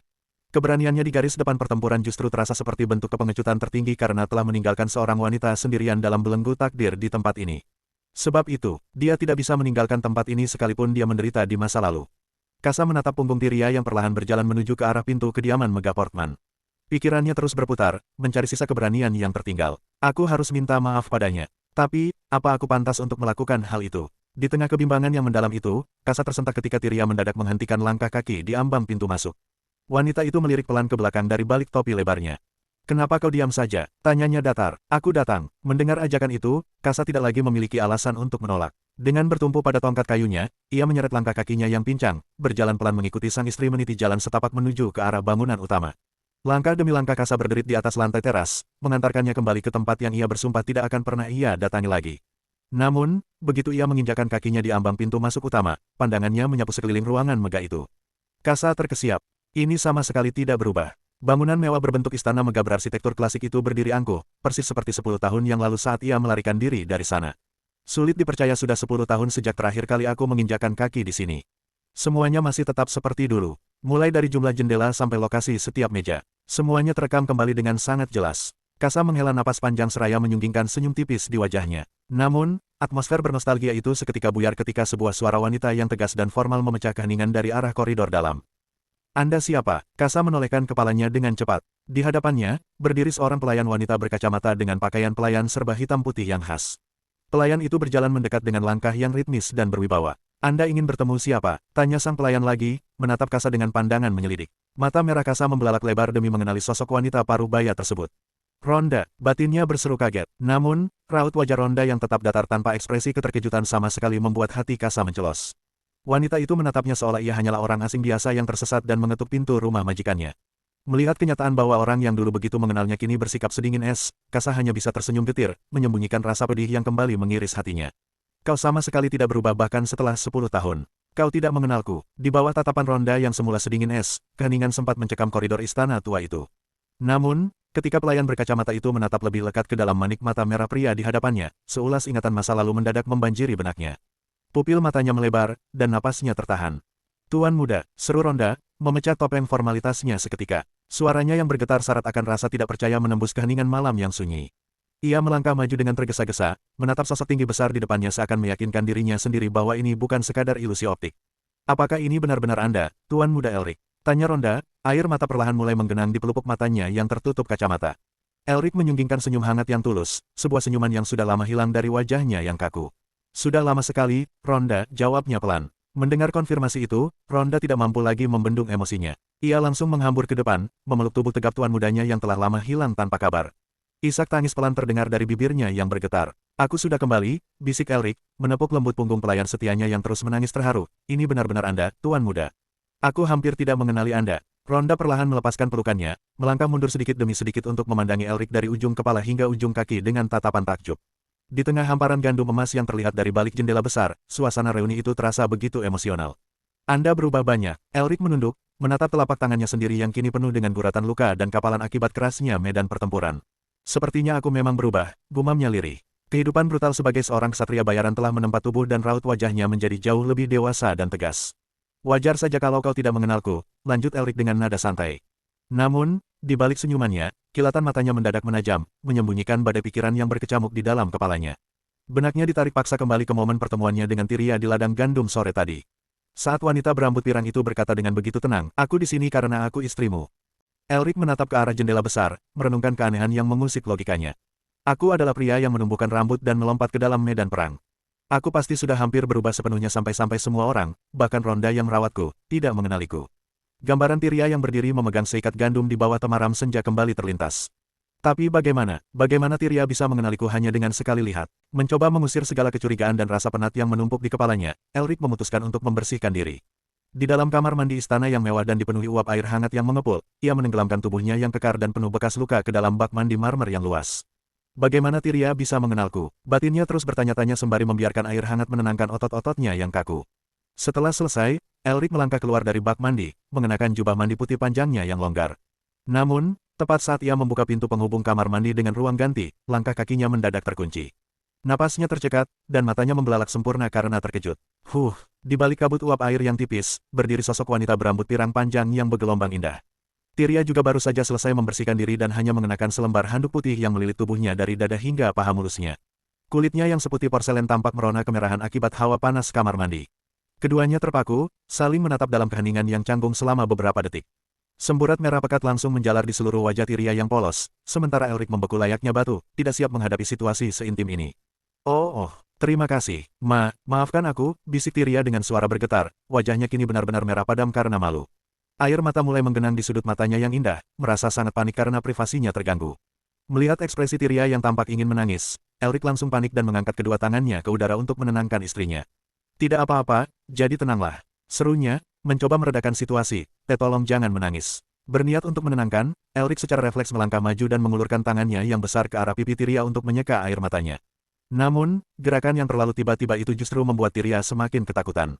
Keberaniannya di garis depan pertempuran justru terasa seperti bentuk kepengecutan tertinggi karena telah meninggalkan seorang wanita sendirian dalam belenggu takdir di tempat ini. Sebab itu, dia tidak bisa meninggalkan tempat ini sekalipun dia menderita di masa lalu. Kasa menatap punggung Tiria yang perlahan berjalan menuju ke arah pintu kediaman Megah Portman. Pikirannya terus berputar, mencari sisa keberanian yang tertinggal. Aku harus minta maaf padanya. Tapi, apa aku pantas untuk melakukan hal itu? Di tengah kebimbangan yang mendalam itu, Kasa tersentak ketika Tiria mendadak menghentikan langkah kaki di ambang pintu masuk. Wanita itu melirik pelan ke belakang dari balik topi lebarnya. "Kenapa kau diam saja?" tanyanya datar. "Aku datang." Mendengar ajakan itu, Kasa tidak lagi memiliki alasan untuk menolak. Dengan bertumpu pada tongkat kayunya, ia menyeret langkah kakinya yang pincang, berjalan pelan mengikuti sang istri meniti jalan setapak menuju ke arah bangunan utama. Langkah demi langkah Kasa berderit di atas lantai teras, mengantarkannya kembali ke tempat yang ia bersumpah tidak akan pernah ia datangi lagi. Namun, begitu ia menginjakkan kakinya di ambang pintu masuk utama, pandangannya menyapu sekeliling ruangan megah itu. Kasa terkesiap. Ini sama sekali tidak berubah. Bangunan mewah berbentuk istana megah berarsitektur klasik itu berdiri angkuh, persis seperti 10 tahun yang lalu saat ia melarikan diri dari sana. Sulit dipercaya sudah 10 tahun sejak terakhir kali aku menginjakkan kaki di sini. Semuanya masih tetap seperti dulu. Mulai dari jumlah jendela sampai lokasi setiap meja. Semuanya terekam kembali dengan sangat jelas. Kasa menghela napas panjang seraya menyunggingkan senyum tipis di wajahnya. Namun, atmosfer bernostalgia itu seketika buyar ketika sebuah suara wanita yang tegas dan formal memecah keheningan dari arah koridor dalam. "Anda siapa?" Kasa menolehkan kepalanya dengan cepat. Di hadapannya, berdiri seorang pelayan wanita berkacamata dengan pakaian pelayan serba hitam putih yang khas. Pelayan itu berjalan mendekat dengan langkah yang ritmis dan berwibawa. "Anda ingin bertemu siapa?" tanya sang pelayan lagi, menatap Kasa dengan pandangan menyelidik. Mata merah Kasa membelalak lebar demi mengenali sosok wanita paruh baya tersebut. "Ronda," batinnya berseru kaget. Namun, raut wajah Ronda yang tetap datar tanpa ekspresi keterkejutan sama sekali membuat hati Kasa mencelos. Wanita itu menatapnya seolah ia hanyalah orang asing biasa yang tersesat dan mengetuk pintu rumah majikannya. Melihat kenyataan bahwa orang yang dulu begitu mengenalnya kini bersikap sedingin es, Kasa hanya bisa tersenyum getir, menyembunyikan rasa pedih yang kembali mengiris hatinya. "Kau sama sekali tidak berubah bahkan setelah 10 tahun. Kau tidak mengenalku." Di bawah tatapan Ronda yang semula sedingin es, keheningan sempat mencekam koridor istana tua itu. Namun, ketika pelayan berkacamata itu menatap lebih lekat ke dalam manik mata merah pria di hadapannya, seulas ingatan masa lalu mendadak membanjiri benaknya. Pupil matanya melebar, dan napasnya tertahan. "Tuan muda," seru Ronda, memecah topeng formalitasnya seketika. Suaranya yang bergetar syarat akan rasa tidak percaya menembus keheningan malam yang sunyi. Ia melangkah maju dengan tergesa-gesa, menatap sosok tinggi besar di depannya seakan meyakinkan dirinya sendiri bahwa ini bukan sekadar ilusi optik. "Apakah ini benar-benar Anda, Tuan Muda Elric?" tanya Ronda, air mata perlahan mulai menggenang di pelupuk matanya yang tertutup kacamata. Elric menyunggingkan senyum hangat yang tulus, sebuah senyuman yang sudah lama hilang dari wajahnya yang kaku. "Sudah lama sekali, Ronda," jawabnya pelan. Mendengar konfirmasi itu, Ronda tidak mampu lagi membendung emosinya. Ia langsung menghambur ke depan, memeluk tubuh tegap tuan mudanya yang telah lama hilang tanpa kabar. Isak tangis pelan terdengar dari bibirnya yang bergetar. "Aku sudah kembali," bisik Elric, menepuk lembut punggung pelayan setianya yang terus menangis terharu. "Ini benar-benar Anda, Tuan Muda. Aku hampir tidak mengenali Anda." Ronda perlahan melepaskan pelukannya, melangkah mundur sedikit demi sedikit untuk memandangi Elric dari ujung kepala hingga ujung kaki dengan tatapan takjub. Di tengah hamparan gandum emas yang terlihat dari balik jendela besar, suasana reuni itu terasa begitu emosional. "Anda berubah banyak." Elric menunduk, menatap telapak tangannya sendiri yang kini penuh dengan guratan luka dan kapalan akibat kerasnya medan pertempuran. "Sepertinya aku memang berubah," gumamnya lirih. Kehidupan brutal sebagai seorang ksatria bayaran telah menempa tubuh dan raut wajahnya menjadi jauh lebih dewasa dan tegas. "Wajar saja kalau kau tidak mengenalku," lanjut Elric dengan nada santai. Namun, di balik senyumannya, kilatan matanya mendadak menajam, menyembunyikan badai pikiran yang berkecamuk di dalam kepalanya. Benaknya ditarik paksa kembali ke momen pertemuannya dengan Tyria di ladang gandum sore tadi. Saat wanita berambut pirang itu berkata dengan begitu tenang, "Aku di sini karena aku istrimu." Elric menatap ke arah jendela besar, merenungkan keanehan yang mengusik logikanya. "Aku adalah pria yang menumbuhkan rambut dan melompat ke dalam medan perang. Aku pasti sudah hampir berubah sepenuhnya sampai-sampai semua orang, bahkan Ronda yang merawatku, tidak mengenaliku." Gambaran Tyria yang berdiri memegang seikat gandum di bawah temaram senja kembali terlintas. Tapi bagaimana Tyria bisa mengenaliku hanya dengan sekali lihat? Mencoba mengusir segala kecurigaan dan rasa penat yang menumpuk di kepalanya, Elric memutuskan untuk membersihkan diri. Di dalam kamar mandi istana yang mewah dan dipenuhi uap air hangat yang mengepul, ia menenggelamkan tubuhnya yang kekar dan penuh bekas luka ke dalam bak mandi marmer yang luas. Bagaimana Tyria bisa mengenalku? Batinnya terus bertanya-tanya sembari membiarkan air hangat menenangkan otot-ototnya yang kaku. Setelah selesai, Elric melangkah keluar dari bak mandi, mengenakan jubah mandi putih panjangnya yang longgar. Namun, tepat saat ia membuka pintu penghubung kamar mandi dengan ruang ganti, langkah kakinya mendadak terkunci. Napasnya tercekat, dan matanya membelalak sempurna karena terkejut. Di balik kabut uap air yang tipis, berdiri sosok wanita berambut pirang panjang yang bergelombang indah. Tyria juga baru saja selesai membersihkan diri dan hanya mengenakan selembar handuk putih yang melilit tubuhnya dari dada hingga paha mulusnya. Kulitnya yang seputih porselen tampak merona kemerahan akibat hawa panas kamar mandi. Keduanya terpaku, saling menatap dalam keheningan yang canggung selama beberapa detik. Semburat merah pekat langsung menjalar di seluruh wajah Tyria yang polos, sementara Elric membeku layaknya batu, tidak siap menghadapi situasi seintim ini. Terima kasih, maafkan aku," bisik Tyria dengan suara bergetar, wajahnya kini benar-benar merah padam karena malu. Air mata mulai menggenang di sudut matanya yang indah, merasa sangat panik karena privasinya terganggu. Melihat ekspresi Tyria yang tampak ingin menangis, Elric langsung panik dan mengangkat kedua tangannya ke udara untuk menenangkan istrinya. "Tidak apa-apa, jadi tenanglah," serunya, mencoba meredakan situasi, "tolong jangan menangis." Berniat untuk menenangkan, Elric secara refleks melangkah maju dan mengulurkan tangannya yang besar ke arah pipi Tyria untuk menyeka air matanya. Namun, gerakan yang terlalu tiba-tiba itu justru membuat Tyria semakin ketakutan.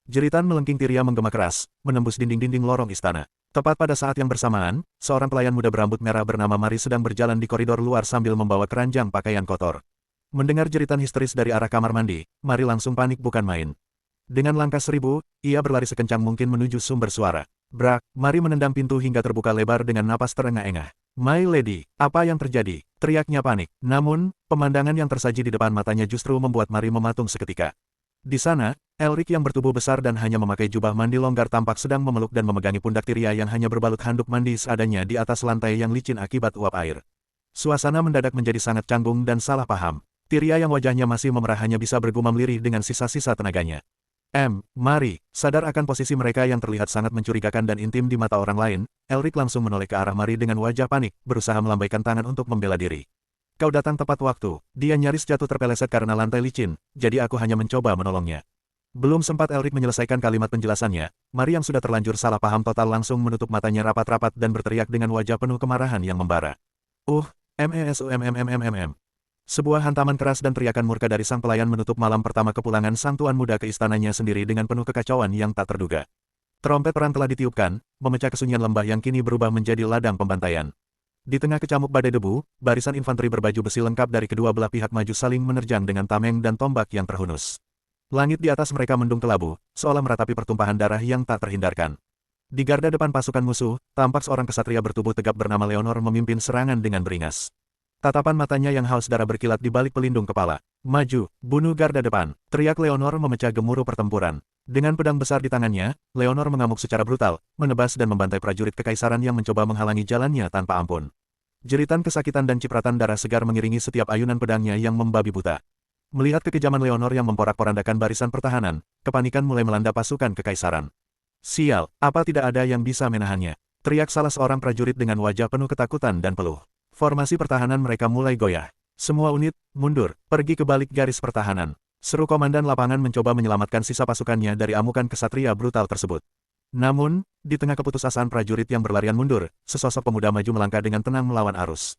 Jeritan melengking Tyria menggema keras, menembus dinding-dinding lorong istana. Tepat pada saat yang bersamaan, seorang pelayan muda berambut merah bernama Mari sedang berjalan di koridor luar sambil membawa keranjang pakaian kotor. Mendengar jeritan histeris dari arah kamar mandi, Mari langsung panik bukan main. Dengan langkah 1000, ia berlari sekencang mungkin menuju sumber suara. Brak, Mari menendang pintu hingga terbuka lebar dengan napas terengah-engah. "My lady, apa yang terjadi?" teriaknya panik. Namun, pemandangan yang tersaji di depan matanya justru membuat Mari mematung seketika. Di sana, Elric yang bertubuh besar dan hanya memakai jubah mandi longgar tampak sedang memeluk dan memegangi pundak Tyria yang hanya berbalut handuk mandi seadanya di atas lantai yang licin akibat uap air. Suasana mendadak menjadi sangat canggung dan salah paham. Tyria yang wajahnya masih memerah hanya bisa bergumam lirih dengan sisa-sisa tenaganya. Mari, sadar akan posisi mereka yang terlihat sangat mencurigakan dan intim di mata orang lain, Elric langsung menoleh ke arah Mari dengan wajah panik, berusaha melambaikan tangan untuk membela diri. "Kau datang tepat waktu." Dia nyaris jatuh terpeleset karena lantai licin, jadi aku hanya mencoba menolongnya. Belum sempat Elric menyelesaikan kalimat penjelasannya, Mari yang sudah terlanjur salah paham total langsung menutup matanya rapat-rapat dan berteriak dengan wajah penuh kemarahan yang membara. "MESUMMMMMM." Sebuah hantaman keras dan teriakan murka dari sang pelayan menutup malam pertama kepulangan sang tuan muda ke istananya sendiri dengan penuh kekacauan yang tak terduga. Trompet perang telah ditiupkan, memecah kesunyian lembah yang kini berubah menjadi ladang pembantaian. Di tengah kecamuk badai debu, barisan infanteri berbaju besi lengkap dari kedua belah pihak maju saling menerjang dengan tameng dan tombak yang terhunus. Langit di atas mereka mendung kelabu, seolah meratapi pertumpahan darah yang tak terhindarkan. Di garda depan pasukan musuh, tampak seorang kesatria bertubuh tegap bernama Leonor memimpin serangan dengan beringas. Tatapan matanya yang haus darah berkilat di balik pelindung kepala. "Maju, bunuh garda depan!" teriak Leonor memecah gemuruh pertempuran. Dengan pedang besar di tangannya, Leonor mengamuk secara brutal, menebas dan membantai prajurit kekaisaran yang mencoba menghalangi jalannya tanpa ampun. Jeritan kesakitan dan cipratan darah segar mengiringi setiap ayunan pedangnya yang membabi buta. Melihat kekejaman Leonor yang memporak-porandakan barisan pertahanan, kepanikan mulai melanda pasukan kekaisaran. "Sial, apa tidak ada yang bisa menahannya?" teriak salah seorang prajurit dengan wajah penuh ketakutan dan peluh. Formasi pertahanan mereka mulai goyah. "Semua unit, mundur, pergi ke balik garis pertahanan." Seru komandan lapangan mencoba menyelamatkan sisa pasukannya dari amukan kesatria brutal tersebut. Namun, di tengah keputusasaan prajurit yang berlarian mundur, sesosok pemuda maju melangkah dengan tenang melawan arus.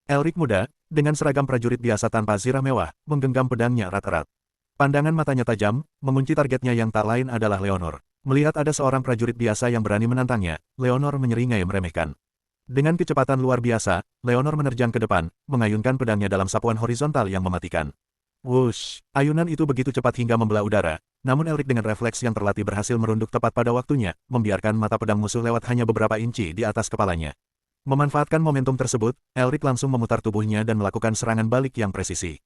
Elric muda, dengan seragam prajurit biasa tanpa zirah mewah, menggenggam pedangnya erat-erat. Pandangan matanya tajam, mengunci targetnya yang tak lain adalah Leonor. Melihat ada seorang prajurit biasa yang berani menantangnya, Leonor menyeringai meremehkan. Dengan kecepatan luar biasa, Leonor menerjang ke depan, mengayunkan pedangnya dalam sapuan horizontal yang mematikan. Wush! Ayunan itu begitu cepat hingga membelah udara, namun Elric dengan refleks yang terlatih berhasil merunduk tepat pada waktunya, membiarkan mata pedang musuh lewat hanya beberapa inci di atas kepalanya. Memanfaatkan momentum tersebut, Elric langsung memutar tubuhnya dan melakukan serangan balik yang presisi.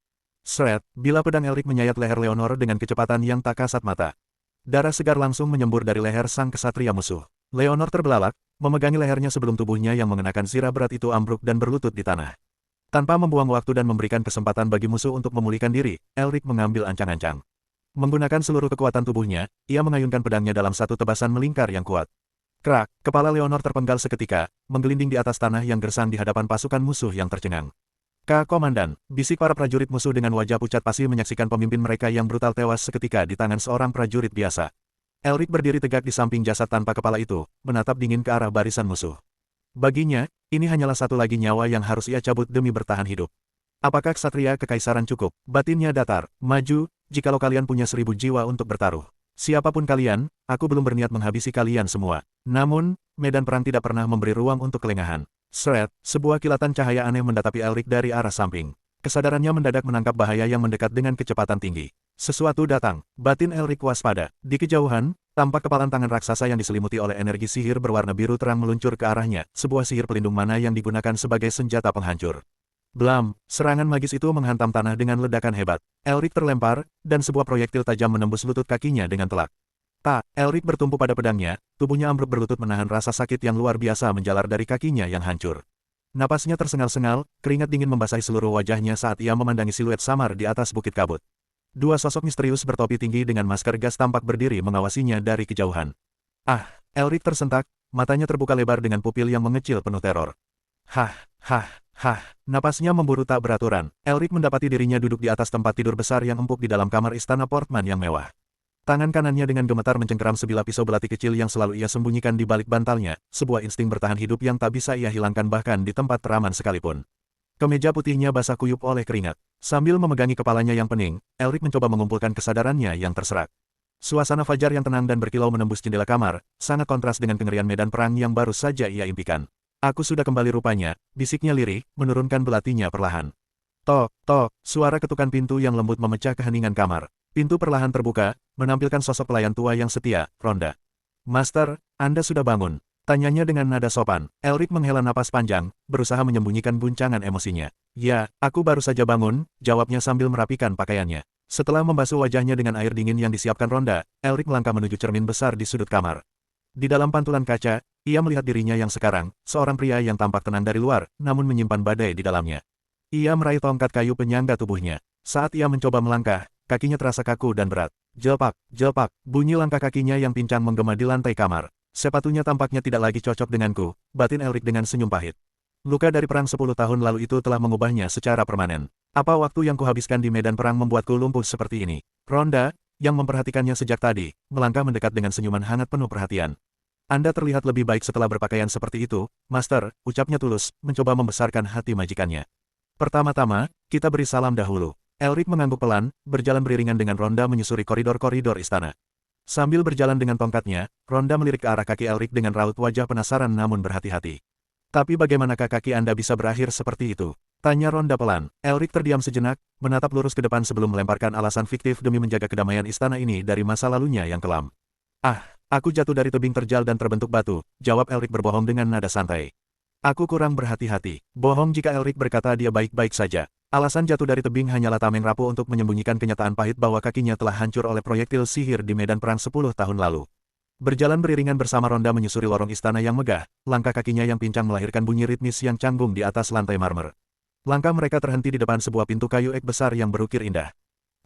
Sret, bila pedang Elric menyayat leher Leonor dengan kecepatan yang tak kasat mata. Darah segar langsung menyembur dari leher sang kesatria musuh. Leonor terbelalak, memegangi lehernya sebelum tubuhnya yang mengenakan sirah berat itu ambruk dan berlutut di tanah. Tanpa membuang waktu dan memberikan kesempatan bagi musuh untuk memulihkan diri, Elric mengambil ancang-ancang. Menggunakan seluruh kekuatan tubuhnya, ia mengayunkan pedangnya dalam satu tebasan melingkar yang kuat. Krak, kepala Leonor terpenggal seketika, menggelinding di atas tanah yang gersang di hadapan pasukan musuh yang tercengang. Komandan, bisik para prajurit musuh dengan wajah pucat pasi menyaksikan pemimpin mereka yang brutal tewas seketika di tangan seorang prajurit biasa. Elric berdiri tegak di samping jasad tanpa kepala itu, menatap dingin ke arah barisan musuh. Baginya, ini hanyalah satu lagi nyawa yang harus ia cabut demi bertahan hidup. Apakah ksatria kekaisaran cukup? Batinnya datar. Maju, jikalau kalian punya 1000 jiwa untuk bertaruh. Siapapun kalian, aku belum berniat menghabisi kalian semua. Namun, medan perang tidak pernah memberi ruang untuk kelengahan. Sret, sebuah kilatan cahaya aneh mendatapi Elric dari arah samping. Kesadarannya mendadak menangkap bahaya yang mendekat dengan kecepatan tinggi. Sesuatu datang. Batin Elric waspada. Di kejauhan, tampak kepalan tangan raksasa yang diselimuti oleh energi sihir berwarna biru terang meluncur ke arahnya, sebuah sihir pelindung mana yang digunakan sebagai senjata penghancur. Blam, serangan magis itu menghantam tanah dengan ledakan hebat. Elric terlempar, dan sebuah proyektil tajam menembus lutut kakinya dengan telak. Elric bertumpu pada pedangnya, tubuhnya ambruk berlutut menahan rasa sakit yang luar biasa menjalar dari kakinya yang hancur. Napasnya tersengal-sengal, keringat dingin membasahi seluruh wajahnya saat ia memandangi siluet samar di atas bukit kabut. Dua sosok misterius bertopi tinggi dengan masker gas tampak berdiri mengawasinya dari kejauhan. Elric tersentak, matanya terbuka lebar dengan pupil yang mengecil penuh teror. Napasnya memburu tak beraturan. Elric mendapati dirinya duduk di atas tempat tidur besar yang empuk di dalam kamar istana Portman yang mewah. Tangan kanannya dengan gemetar mencengkeram sebilah pisau belati kecil yang selalu ia sembunyikan di balik bantalnya, sebuah insting bertahan hidup yang tak bisa ia hilangkan bahkan di tempat teraman sekalipun. Kemeja putihnya basah kuyup oleh keringat. Sambil memegangi kepalanya yang pening, Elric mencoba mengumpulkan kesadarannya yang terserak. Suasana fajar yang tenang dan berkilau menembus jendela kamar, sangat kontras dengan kengerian medan perang yang baru saja ia impikan. Aku sudah kembali rupanya, bisiknya lirih, menurunkan belatinya perlahan. Tok, suara ketukan pintu yang lembut memecah keheningan kamar. Pintu perlahan terbuka, menampilkan sosok pelayan tua yang setia, Ronda. Master, Anda sudah bangun? Tanyanya dengan nada sopan. Elric menghela napas panjang, berusaha menyembunyikan guncangan emosinya. Ya, aku baru saja bangun, jawabnya sambil merapikan pakaiannya. Setelah membasuh wajahnya dengan air dingin yang disiapkan Ronda, Elric melangkah menuju cermin besar di sudut kamar. Di dalam pantulan kaca, ia melihat dirinya yang sekarang, seorang pria yang tampak tenang dari luar, namun menyimpan badai di dalamnya. Ia meraih tongkat kayu penyangga tubuhnya. Saat ia mencoba melangkah, kakinya terasa kaku dan berat. Jelpak, bunyi langkah kakinya yang pincang menggema di lantai kamar. Sepatunya tampaknya tidak lagi cocok denganku, batin Elric dengan senyum pahit. Luka dari perang 10 tahun lalu itu telah mengubahnya secara permanen. Apa waktu yang kuhabiskan di medan perang membuatku lumpuh seperti ini? Ronda, yang memperhatikannya sejak tadi, melangkah mendekat dengan senyuman hangat penuh perhatian. Anda terlihat lebih baik setelah berpakaian seperti itu, Master, ucapnya tulus, mencoba membesarkan hati majikannya. Pertama-tama, kita beri salam dahulu. Elric mengangguk pelan, berjalan beriringan dengan Ronda menyusuri koridor-koridor istana. Sambil berjalan dengan tongkatnya, Ronda melirik ke arah kaki Elric dengan raut wajah penasaran namun berhati-hati. Tapi bagaimanakah kaki Anda bisa berakhir seperti itu? Tanya Ronda pelan. Elric terdiam sejenak, menatap lurus ke depan sebelum melemparkan alasan fiktif demi menjaga kedamaian istana ini dari masa lalunya yang kelam. Aku jatuh dari tebing terjal dan terbentuk batu, jawab Elric berbohong dengan nada santai. Aku kurang berhati-hati. Bohong jika Elric berkata dia baik-baik saja. Alasan jatuh dari tebing hanyalah tameng rapuh untuk menyembunyikan kenyataan pahit bahwa kakinya telah hancur oleh proyektil sihir di medan perang 10 tahun lalu. Berjalan beriringan bersama Ronda menyusuri lorong istana yang megah, langkah kakinya yang pincang melahirkan bunyi ritmis yang canggung di atas lantai marmer. Langkah mereka terhenti di depan sebuah pintu kayu ek besar yang berukir indah.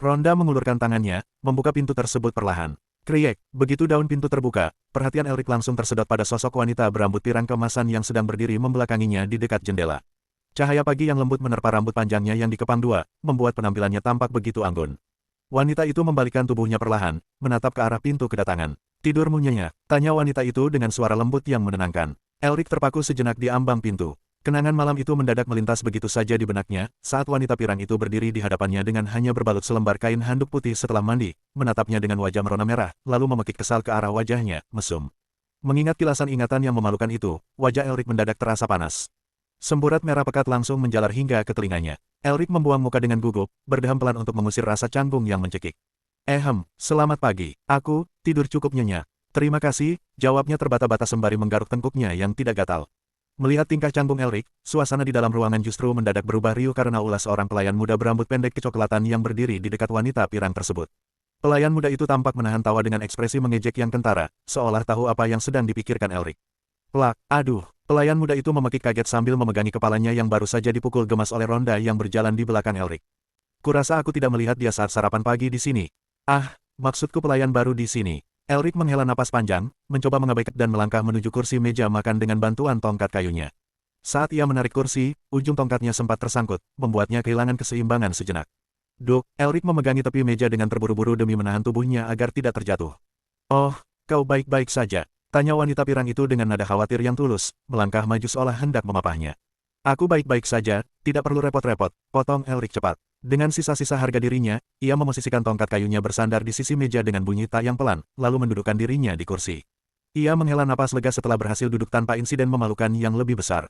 Ronda mengulurkan tangannya, membuka pintu tersebut perlahan. Kriek, begitu daun pintu terbuka, perhatian Elric langsung tersedot pada sosok wanita berambut pirang keemasan yang sedang berdiri membelakanginya di dekat jendela. Cahaya pagi yang lembut menerpa rambut panjangnya yang dikepang dua, membuat penampilannya tampak begitu anggun. Wanita itu membalikkan tubuhnya perlahan, menatap ke arah pintu kedatangan. Tidurmu nyenyak? Tanya wanita itu dengan suara lembut yang menenangkan. Elric terpaku sejenak di ambang pintu. Kenangan malam itu mendadak melintas begitu saja di benaknya, saat wanita pirang itu berdiri di hadapannya dengan hanya berbalut selembar kain handuk putih setelah mandi, menatapnya dengan wajah merona merah, lalu memekik kesal ke arah wajahnya, mesum. Mengingat kilasan ingatan yang memalukan itu, wajah Elric mendadak terasa panas. Semburat merah pekat langsung menjalar hingga ke telinganya. Elric membuang muka dengan gugup, berdeham pelan untuk mengusir rasa canggung yang mencekik. Selamat pagi. Aku tidur cukup nyenyak. Terima kasih, jawabnya terbata-bata sembari menggaruk tengkuknya yang tidak gatal. Melihat tingkah canggung Elric, suasana di dalam ruangan justru mendadak berubah riuh karena ulas seorang pelayan muda berambut pendek kecoklatan yang berdiri di dekat wanita pirang tersebut. Pelayan muda itu tampak menahan tawa dengan ekspresi mengejek yang kentara, seolah tahu apa yang sedang dipikirkan Elric. Plak, aduh, pelayan muda itu memekik kaget sambil memegangi kepalanya yang baru saja dipukul gemas oleh Ronda yang berjalan di belakang Elric. Kurasa aku tidak melihat dia saat sarapan pagi di sini. Ah, maksudku pelayan baru di sini. Elric menghela napas panjang, mencoba mengabaikan dan melangkah menuju kursi meja makan dengan bantuan tongkat kayunya. Saat ia menarik kursi, ujung tongkatnya sempat tersangkut, membuatnya kehilangan keseimbangan sejenak. Duk, Elric memegangi tepi meja dengan terburu-buru demi menahan tubuhnya agar tidak terjatuh. Oh, kau baik-baik saja, tanya wanita pirang itu dengan nada khawatir yang tulus, melangkah maju seolah hendak memapahnya. Aku baik-baik saja, tidak perlu repot-repot, potong Elric cepat. Dengan sisa-sisa harga dirinya, ia memosisikan tongkat kayunya bersandar di sisi meja dengan bunyi tak yang pelan, lalu mendudukkan dirinya di kursi. Ia menghela napas lega setelah berhasil duduk tanpa insiden memalukan yang lebih besar.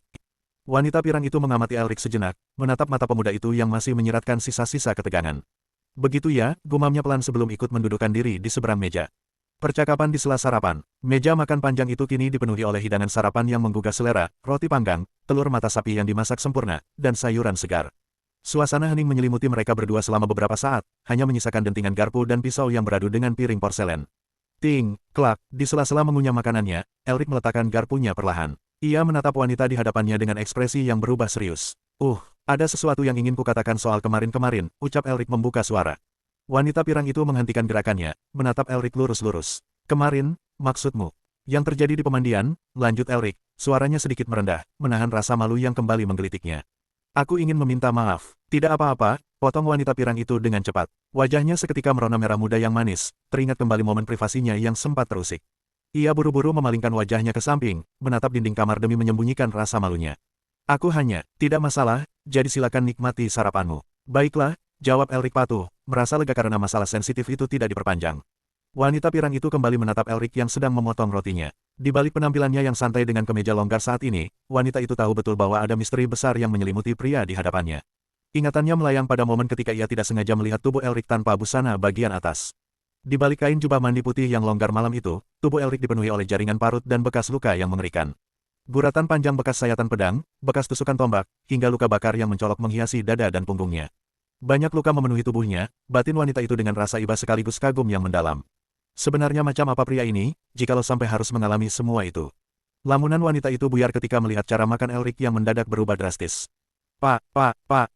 Wanita pirang itu mengamati Elric sejenak, menatap mata pemuda itu yang masih menyiratkan sisa-sisa ketegangan. Begitu ya, gumamnya pelan sebelum ikut mendudukkan diri di seberang meja. Percakapan di sela sarapan, meja makan panjang itu kini dipenuhi oleh hidangan sarapan yang menggugah selera, roti panggang, telur mata sapi yang dimasak sempurna, dan sayuran segar. Suasana hening menyelimuti mereka berdua selama beberapa saat, hanya menyisakan dentingan garpu dan pisau yang beradu dengan piring porselen. Ting, klak, di sela-sela mengunyah makanannya, Elric meletakkan garpunya perlahan. Ia menatap wanita di hadapannya dengan ekspresi yang berubah serius. Ada sesuatu yang ingin kukatakan soal kemarin-kemarin, ucap Elric membuka suara. Wanita pirang itu menghentikan gerakannya, menatap Elric lurus-lurus. Kemarin, maksudmu? Yang terjadi di pemandian, lanjut Elric, suaranya sedikit merendah, menahan rasa malu yang kembali menggelitiknya. Aku ingin meminta maaf. Tidak apa-apa, potong wanita pirang itu dengan cepat. Wajahnya seketika merona merah muda yang manis, teringat kembali momen privasinya yang sempat terusik. Ia buru-buru memalingkan wajahnya ke samping, menatap dinding kamar demi menyembunyikan rasa malunya. Aku hanya, tidak masalah, jadi silakan nikmati sarapanmu. Baiklah, jawab Elric patuh, merasa lega karena masalah sensitif itu tidak diperpanjang. Wanita pirang itu kembali menatap Elric yang sedang memotong rotinya. Di balik penampilannya yang santai dengan kemeja longgar saat ini, wanita itu tahu betul bahwa ada misteri besar yang menyelimuti pria di hadapannya. Ingatannya melayang pada momen ketika ia tidak sengaja melihat tubuh Elric tanpa busana bagian atas. Di balik kain jubah mandi putih yang longgar malam itu, tubuh Elric dipenuhi oleh jaringan parut dan bekas luka yang mengerikan. Guratan panjang bekas sayatan pedang, bekas tusukan tombak, hingga luka bakar yang mencolok menghiasi dada dan punggungnya. Banyak luka memenuhi tubuhnya, batin wanita itu dengan rasa iba sekaligus kagum yang mendalam. Sebenarnya macam apa pria ini, jikalau sampai harus mengalami semua itu? Lamunan wanita itu buyar ketika melihat cara makan Elric yang mendadak berubah drastis. Pak,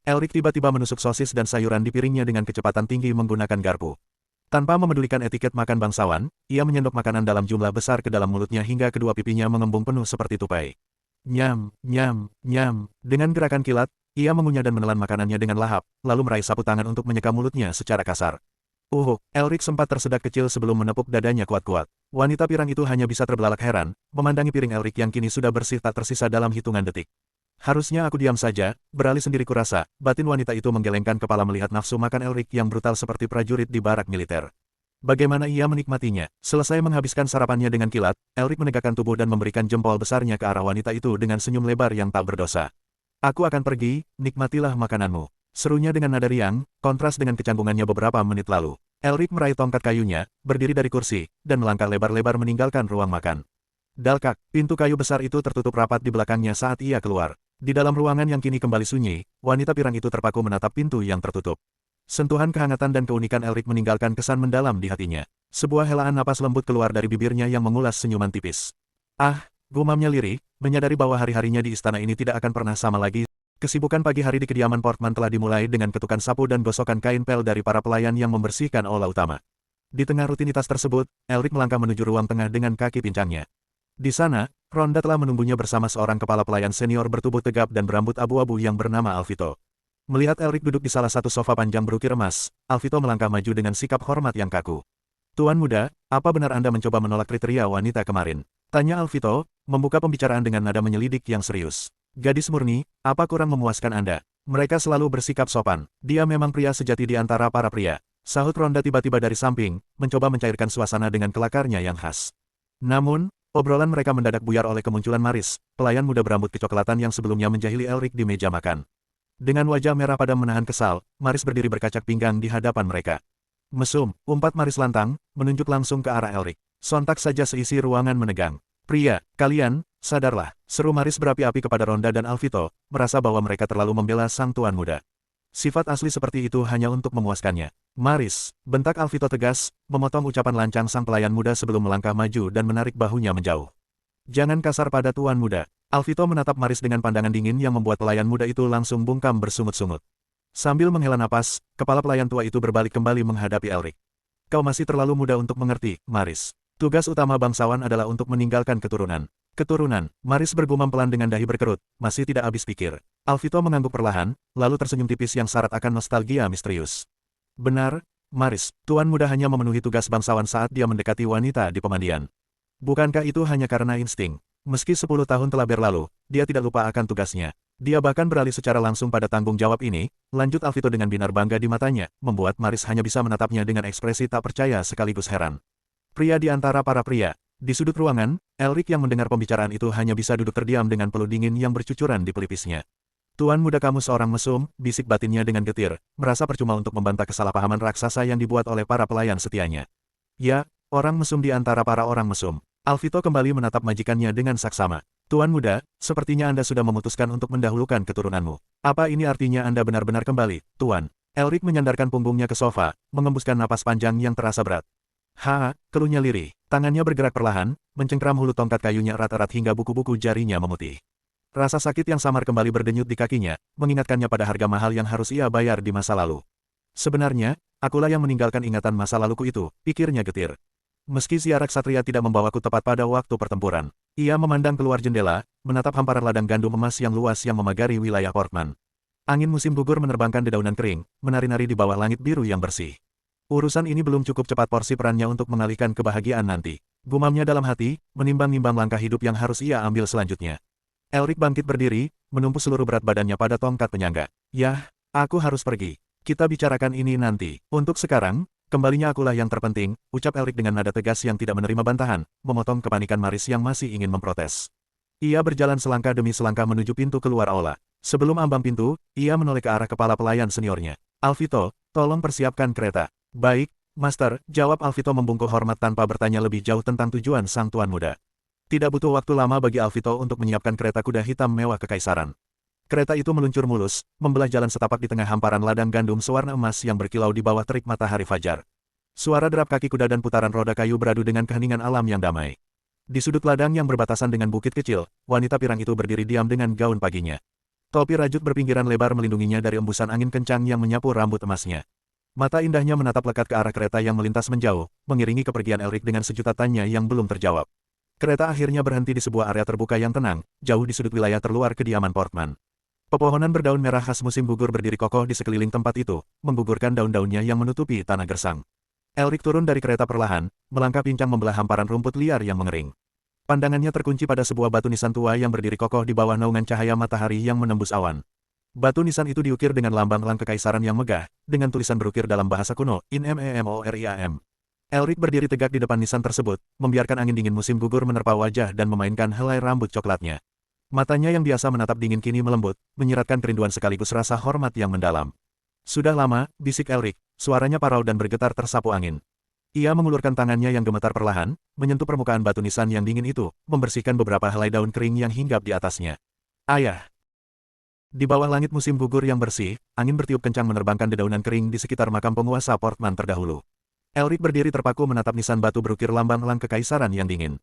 Elric tiba-tiba menusuk sosis dan sayuran di piringnya dengan kecepatan tinggi menggunakan garpu. Tanpa memedulikan etiket makan bangsawan, ia menyendok makanan dalam jumlah besar ke dalam mulutnya hingga kedua pipinya mengembung penuh seperti tupai. Nyam, nyam, nyam. Dengan gerakan kilat, ia mengunyah dan menelan makanannya dengan lahap, lalu meraih sapu tangan untuk menyeka mulutnya secara kasar. Elric sempat tersedak kecil sebelum menepuk dadanya kuat-kuat. Wanita pirang itu hanya bisa terbelalak heran, memandangi piring Elric yang kini sudah bersih tak tersisa dalam hitungan detik. Harusnya aku diam saja, beralih sendiri kurasa, batin wanita itu menggelengkan kepala melihat nafsu makan Elric yang brutal seperti prajurit di barak militer. Bagaimana ia menikmatinya? Selesai menghabiskan sarapannya dengan kilat, Elric menegakkan tubuh dan memberikan jempol besarnya ke arah wanita itu dengan senyum lebar yang tak berdosa. Aku akan pergi, nikmatilah makananmu. Serunya dengan nada riang, kontras dengan kecanggungannya beberapa menit lalu. Elric meraih tongkat kayunya, berdiri dari kursi, dan melangkah lebar-lebar meninggalkan ruang makan. Dalkak, pintu kayu besar itu tertutup rapat di belakangnya saat ia keluar. Di dalam ruangan yang kini kembali sunyi, wanita pirang itu terpaku menatap pintu yang tertutup. Sentuhan kehangatan dan keunikan Elric meninggalkan kesan mendalam di hatinya. Sebuah helaan napas lembut keluar dari bibirnya yang mengulas senyuman tipis. Gumamnya lirih, menyadari bahwa hari-harinya di istana ini tidak akan pernah sama lagi. Kesibukan pagi hari di kediaman Portman telah dimulai dengan ketukan sapu dan gosokan kain pel dari para pelayan yang membersihkan aula utama. Di tengah rutinitas tersebut, Elric melangkah menuju ruang tengah dengan kaki pincangnya. Di sana, Ronda telah menunggunya bersama seorang kepala pelayan senior bertubuh tegap dan berambut abu-abu yang bernama Alvito. Melihat Elric duduk di salah satu sofa panjang berukir emas, Alvito melangkah maju dengan sikap hormat yang kaku. Tuan muda, apa benar Anda mencoba menolak kriteria wanita kemarin? Tanya Alvito, membuka pembicaraan dengan nada menyelidik yang serius. Gadis murni, apa kurang memuaskan Anda? Mereka selalu bersikap sopan. Dia memang pria sejati di antara para pria. Sahut Ronda tiba-tiba dari samping, mencoba mencairkan suasana dengan kelakarnya yang khas. Namun, obrolan mereka mendadak buyar oleh kemunculan Maris, pelayan muda berambut kecoklatan yang sebelumnya menjahili Elric di meja makan. Dengan wajah merah padam menahan kesal, Maris berdiri berkacak pinggang di hadapan mereka. Mesum, umpat Maris lantang, menunjuk langsung ke arah Elric. Sontak saja seisi ruangan menegang. Pria, kalian, Sadarlah, seru Maris berapi-api kepada Ronda dan Alvito, merasa bahwa mereka terlalu membela sang tuan muda. Sifat asli seperti itu hanya untuk memuaskannya. Maris, bentak Alvito tegas, memotong ucapan lancang sang pelayan muda sebelum melangkah maju dan menarik bahunya menjauh. Jangan kasar pada tuan muda. Alvito menatap Maris dengan pandangan dingin yang membuat pelayan muda itu langsung bungkam bersungut-sungut. Sambil menghela napas, kepala pelayan tua itu berbalik kembali menghadapi Elric. Kau masih terlalu muda untuk mengerti, Maris. Tugas utama bangsawan adalah untuk meninggalkan keturunan. Keturunan, Maris bergumam pelan dengan dahi berkerut, masih tidak habis pikir. Alvito mengangguk perlahan, lalu tersenyum tipis yang syarat akan nostalgia misterius. Benar, Maris, tuan muda hanya memenuhi tugas bangsawan saat dia mendekati wanita di pemandian. Bukankah itu hanya karena insting? Meski 10 tahun telah berlalu, dia tidak lupa akan tugasnya. Dia bahkan beralih secara langsung pada tanggung jawab ini, lanjut Alvito dengan binar bangga di matanya, membuat Maris hanya bisa menatapnya dengan ekspresi tak percaya sekaligus heran. Pria di antara para pria. Di sudut ruangan, Elric yang mendengar pembicaraan itu hanya bisa duduk terdiam dengan peluh dingin yang bercucuran di pelipisnya. Tuan muda kamu seorang mesum, bisik batinnya dengan getir, merasa percuma untuk membantah kesalahpahaman raksasa yang dibuat oleh para pelayan setianya. Ya, orang mesum di antara para orang mesum. Alvito kembali menatap majikannya dengan saksama. Tuan muda, sepertinya Anda sudah memutuskan untuk mendahulukan keturunanmu. Apa ini artinya Anda benar-benar kembali, Tuan? Elric menyandarkan punggungnya ke sofa, mengembuskan napas panjang yang terasa berat. Keluhnya lirih. Tangannya bergerak perlahan, mencengkram hulu tongkat kayunya erat-erat hingga buku-buku jarinya memutih. Rasa sakit yang samar kembali berdenyut di kakinya, mengingatkannya pada harga mahal yang harus ia bayar di masa lalu. Sebenarnya, akulah yang meninggalkan ingatan masa laluku itu, pikirnya getir. Meski ziarah ksatria tidak membawaku tepat pada waktu pertempuran. Ia memandang keluar jendela, menatap hamparan ladang gandum emas yang luas yang memagari wilayah Portman. Angin musim gugur menerbangkan dedaunan kering, menari-nari di bawah langit biru yang bersih. Urusan ini belum cukup cepat porsi perannya untuk mengalihkan kebahagiaan nanti. Gumamnya dalam hati, menimbang-nimbang langkah hidup yang harus ia ambil selanjutnya. Elric bangkit berdiri, menumpuk seluruh berat badannya pada tongkat penyangga. Yah, aku harus pergi. Kita bicarakan ini nanti. Untuk sekarang, kembalinya akulah yang terpenting, ucap Elric dengan nada tegas yang tidak menerima bantahan, memotong kepanikan Maris yang masih ingin memprotes. Ia berjalan selangkah demi selangkah menuju pintu keluar aula. Sebelum ambang pintu, ia menoleh ke arah kepala pelayan seniornya. Alvito, tolong persiapkan kereta. Baik, Master, jawab Alvito membungkuk hormat tanpa bertanya lebih jauh tentang tujuan sang tuan muda. Tidak butuh waktu lama bagi Alvito untuk menyiapkan kereta kuda hitam mewah kekaisaran. Kereta itu meluncur mulus, membelah jalan setapak di tengah hamparan ladang gandum sewarna emas yang berkilau di bawah terik matahari fajar. Suara derap kaki kuda dan putaran roda kayu beradu dengan keheningan alam yang damai. Di sudut ladang yang berbatasan dengan bukit kecil, wanita pirang itu berdiri diam dengan gaun paginya. Topi rajut berpinggiran lebar melindunginya dari embusan angin kencang yang menyapu rambut emasnya. Mata indahnya menatap lekat ke arah kereta yang melintas menjauh, mengiringi kepergian Elric dengan sejuta tanya yang belum terjawab. Kereta akhirnya berhenti di sebuah area terbuka yang tenang, jauh di sudut wilayah terluar kediaman Portman. Pepohonan berdaun merah khas musim gugur berdiri kokoh di sekeliling tempat itu, menggugurkan daun-daunnya yang menutupi tanah gersang. Elric turun dari kereta perlahan, melangkah pincang membelah hamparan rumput liar yang mengering. Pandangannya terkunci pada sebuah batu nisan tua yang berdiri kokoh di bawah naungan cahaya matahari yang menembus awan. Batu nisan itu diukir dengan lambang kekaisaran yang megah, dengan tulisan berukir dalam bahasa kuno, In Memoriam. Elric berdiri tegak di depan nisan tersebut, membiarkan angin dingin musim gugur menerpa wajah dan memainkan helai rambut coklatnya. Matanya yang biasa menatap dingin kini melembut, menyiratkan kerinduan sekaligus rasa hormat yang mendalam. Sudah lama, bisik Elric, suaranya parau dan bergetar tersapu angin. Ia mengulurkan tangannya yang gemetar perlahan, menyentuh permukaan batu nisan yang dingin itu, membersihkan beberapa helai daun kering yang hinggap di atasnya. Ayah! Di bawah langit musim gugur yang bersih, angin bertiup kencang menerbangkan dedaunan kering di sekitar makam penguasa Portman terdahulu. Elric berdiri terpaku menatap nisan batu berukir lambang kekaisaran yang dingin.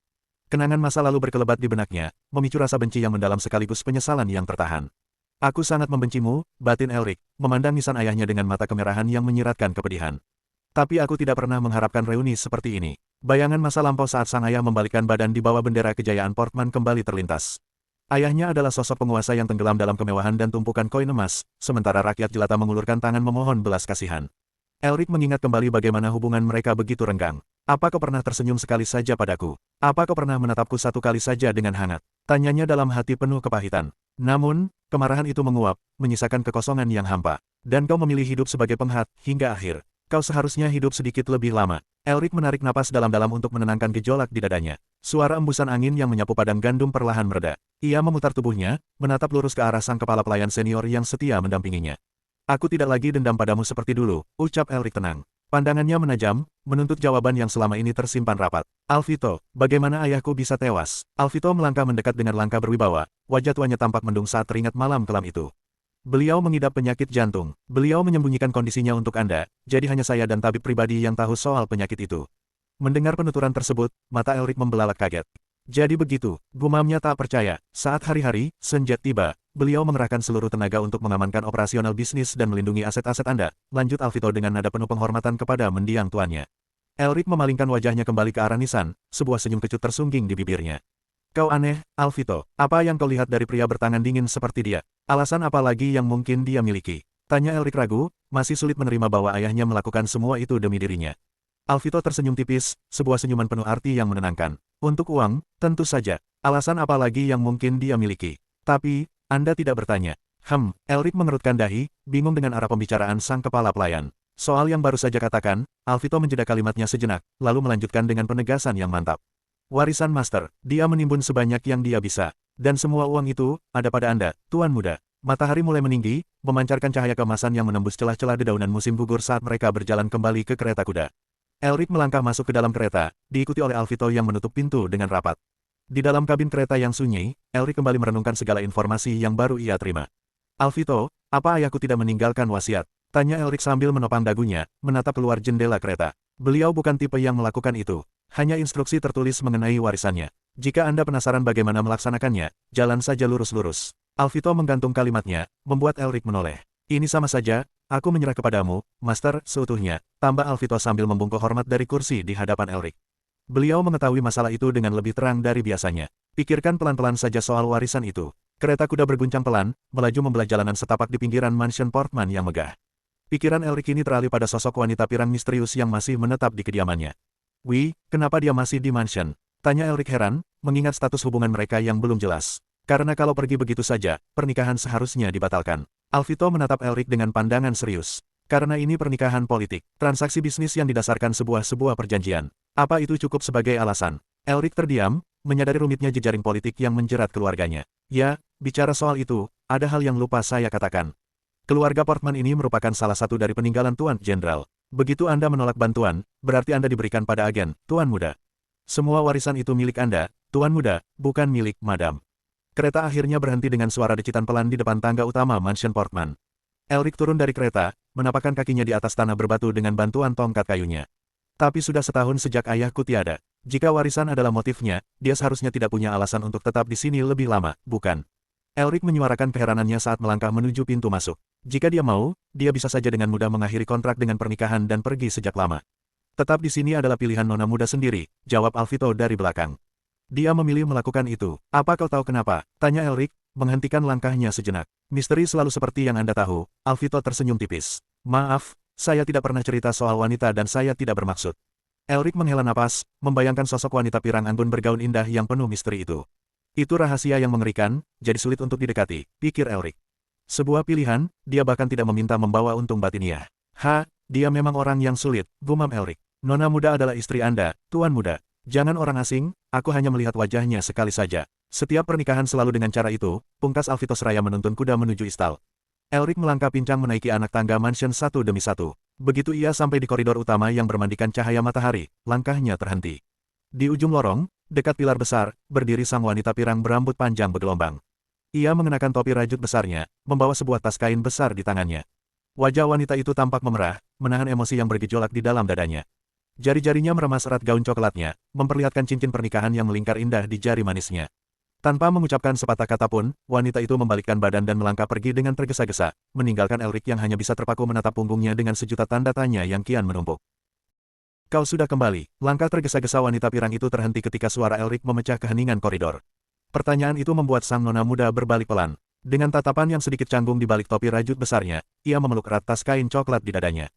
Kenangan masa lalu berkelebat di benaknya, memicu rasa benci yang mendalam sekaligus penyesalan yang tertahan. Aku sangat membencimu, batin Elric, memandang nisan ayahnya dengan mata kemerahan yang menyiratkan kepedihan. Tapi aku tidak pernah mengharapkan reuni seperti ini. Bayangan masa lampau saat sang ayah membalikkan badan di bawah bendera kejayaan Portman kembali terlintas. Ayahnya adalah sosok penguasa yang tenggelam dalam kemewahan dan tumpukan koin emas, sementara rakyat jelata mengulurkan tangan memohon belas kasihan. Elric mengingat kembali bagaimana hubungan mereka begitu renggang. Apa kau pernah tersenyum sekali saja padaku? Apa kau pernah menatapku satu kali saja dengan hangat? Tanyanya dalam hati penuh kepahitan. Namun, kemarahan itu menguap, menyisakan kekosongan yang hampa. Dan kau memilih hidup sebagai penghat, hingga akhir. Kau seharusnya hidup sedikit lebih lama. Elric menarik napas dalam-dalam untuk menenangkan gejolak di dadanya. Suara embusan angin yang menyapu padang gandum perlahan mereda. Ia memutar tubuhnya, menatap lurus ke arah sang kepala pelayan senior yang setia mendampinginya. Aku tidak lagi dendam padamu seperti dulu, ucap Elric tenang. Pandangannya menajam, menuntut jawaban yang selama ini tersimpan rapat. Alvito, bagaimana ayahku bisa tewas? Alvito melangkah mendekat dengan langkah berwibawa, wajah tuanya tampak mendung saat teringat malam kelam itu. Beliau mengidap penyakit jantung. Beliau menyembunyikan kondisinya untuk Anda, jadi hanya saya dan tabib pribadi yang tahu soal penyakit itu. Mendengar penuturan tersebut, mata Elric membelalak kaget. Jadi begitu, gumamnya tak percaya. Saat hari-hari, Senjet tiba, beliau mengerahkan seluruh tenaga untuk mengamankan operasional bisnis dan melindungi aset-aset Anda, lanjut Alvito dengan nada penuh penghormatan kepada mendiang tuannya. Elric memalingkan wajahnya kembali ke arah Nisan, sebuah senyum kecut tersungging di bibirnya. Kau aneh, Alvito. Apa yang kau lihat dari pria bertangan dingin seperti dia? Alasan apa lagi yang mungkin dia miliki? Tanya Elric ragu, masih sulit menerima bahwa ayahnya melakukan semua itu demi dirinya. Alvito tersenyum tipis, sebuah senyuman penuh arti yang menenangkan. Untuk uang, tentu saja. Alasan apa lagi yang mungkin dia miliki? Tapi, Anda tidak bertanya. Elric mengerutkan dahi, bingung dengan arah pembicaraan sang kepala pelayan. Soal yang baru saja katakan, Alvito menjeda kalimatnya sejenak, lalu melanjutkan dengan penegasan yang mantap. Warisan Master, dia menimbun sebanyak yang dia bisa. Dan semua uang itu, ada pada Anda, Tuan Muda. Matahari mulai meninggi, memancarkan cahaya keemasan yang menembus celah-celah dedaunan musim gugur saat mereka berjalan kembali ke kereta kuda. Elric melangkah masuk ke dalam kereta, diikuti oleh Alvito yang menutup pintu dengan rapat. Di dalam kabin kereta yang sunyi, Elric kembali merenungkan segala informasi yang baru ia terima. Alvito, apa ayahku tidak meninggalkan wasiat? Tanya Elric sambil menopang dagunya, menatap keluar jendela kereta. Beliau bukan tipe yang melakukan itu. Hanya instruksi tertulis mengenai warisannya. Jika Anda penasaran bagaimana melaksanakannya, jalan saja lurus-lurus. Alvito menggantung kalimatnya, membuat Elric menoleh. Ini sama saja, aku menyerah kepadamu, Master, seutuhnya, tambah Alvito sambil membungkuk hormat dari kursi di hadapan Elric. Beliau mengetahui masalah itu dengan lebih terang dari biasanya. Pikirkan pelan-pelan saja soal warisan itu. Kereta kuda berguncang pelan, melaju membelah jalanan setapak di pinggiran mansion Portman yang megah. Pikiran Elric ini teralih pada sosok wanita pirang misterius yang masih menetap di kediamannya. Wih, kenapa dia masih di mansion? Tanya Elric heran, mengingat status hubungan mereka yang belum jelas. Karena kalau pergi begitu saja, pernikahan seharusnya dibatalkan. Alvito menatap Elric dengan pandangan serius. Karena ini pernikahan politik, transaksi bisnis yang didasarkan sebuah perjanjian. Apa itu cukup sebagai alasan? Elric terdiam, menyadari rumitnya jejaring politik yang menjerat keluarganya. Ya, bicara soal itu, ada hal yang lupa saya katakan. Keluarga Portman ini merupakan salah satu dari peninggalan Tuan Jenderal. Begitu Anda menolak bantuan, berarti Anda diberikan pada agen, Tuan Muda. Semua warisan itu milik Anda, Tuan Muda, bukan milik Madam. Kereta akhirnya berhenti dengan suara decitan pelan di depan tangga utama mansion Portman. Elric turun dari kereta, menapakkan kakinya di atas tanah berbatu dengan bantuan tongkat kayunya. Tapi sudah setahun sejak ayahku tiada. Jika warisan adalah motifnya, dia seharusnya tidak punya alasan untuk tetap di sini lebih lama, bukan? Elric menyuarakan keheranannya saat melangkah menuju pintu masuk. Jika dia mau, dia bisa saja dengan mudah mengakhiri kontrak dengan pernikahan dan pergi sejak lama. Tetap di sini adalah pilihan nona muda sendiri, jawab Alvito dari belakang. Dia memilih melakukan itu. Apa kau tahu kenapa? Tanya Elric, menghentikan langkahnya sejenak. Misteri selalu seperti yang Anda tahu, Alvito tersenyum tipis. Maaf, saya tidak pernah cerita soal wanita dan saya tidak bermaksud. Elric menghela napas, membayangkan sosok wanita pirang anggun bergaun indah yang penuh misteri itu. Itu rahasia yang mengerikan, jadi sulit untuk didekati, pikir Elric. Sebuah pilihan, dia bahkan tidak meminta membawa untung batiniah. Dia memang orang yang sulit, gumam Elric. Nona muda adalah istri Anda, Tuan Muda. Jangan orang asing, aku hanya melihat wajahnya sekali saja. Setiap pernikahan selalu dengan cara itu, pungkas Alvito seraya menuntun kuda menuju istal. Elric melangkah pincang menaiki anak tangga mansion satu demi satu. Begitu ia sampai di koridor utama yang bermandikan cahaya matahari, langkahnya terhenti. Di ujung lorong, dekat pilar besar, berdiri sang wanita pirang berambut panjang bergelombang. Ia mengenakan topi rajut besarnya, membawa sebuah tas kain besar di tangannya. Wajah wanita itu tampak memerah, menahan emosi yang bergejolak di dalam dadanya. Jari-jarinya meremas erat gaun coklatnya, memperlihatkan cincin pernikahan yang melingkar indah di jari manisnya. Tanpa mengucapkan sepatah kata pun, wanita itu membalikkan badan dan melangkah pergi dengan tergesa-gesa, meninggalkan Elric yang hanya bisa terpaku menatap punggungnya dengan sejuta tanda tanya yang kian menumpuk. Kau sudah kembali. Langkah tergesa-gesa wanita pirang itu terhenti ketika suara Elric memecah keheningan koridor. Pertanyaan itu membuat sang nona muda berbalik pelan. Dengan tatapan yang sedikit canggung di balik topi rajut besarnya, ia memeluk erat tas kain coklat di dadanya.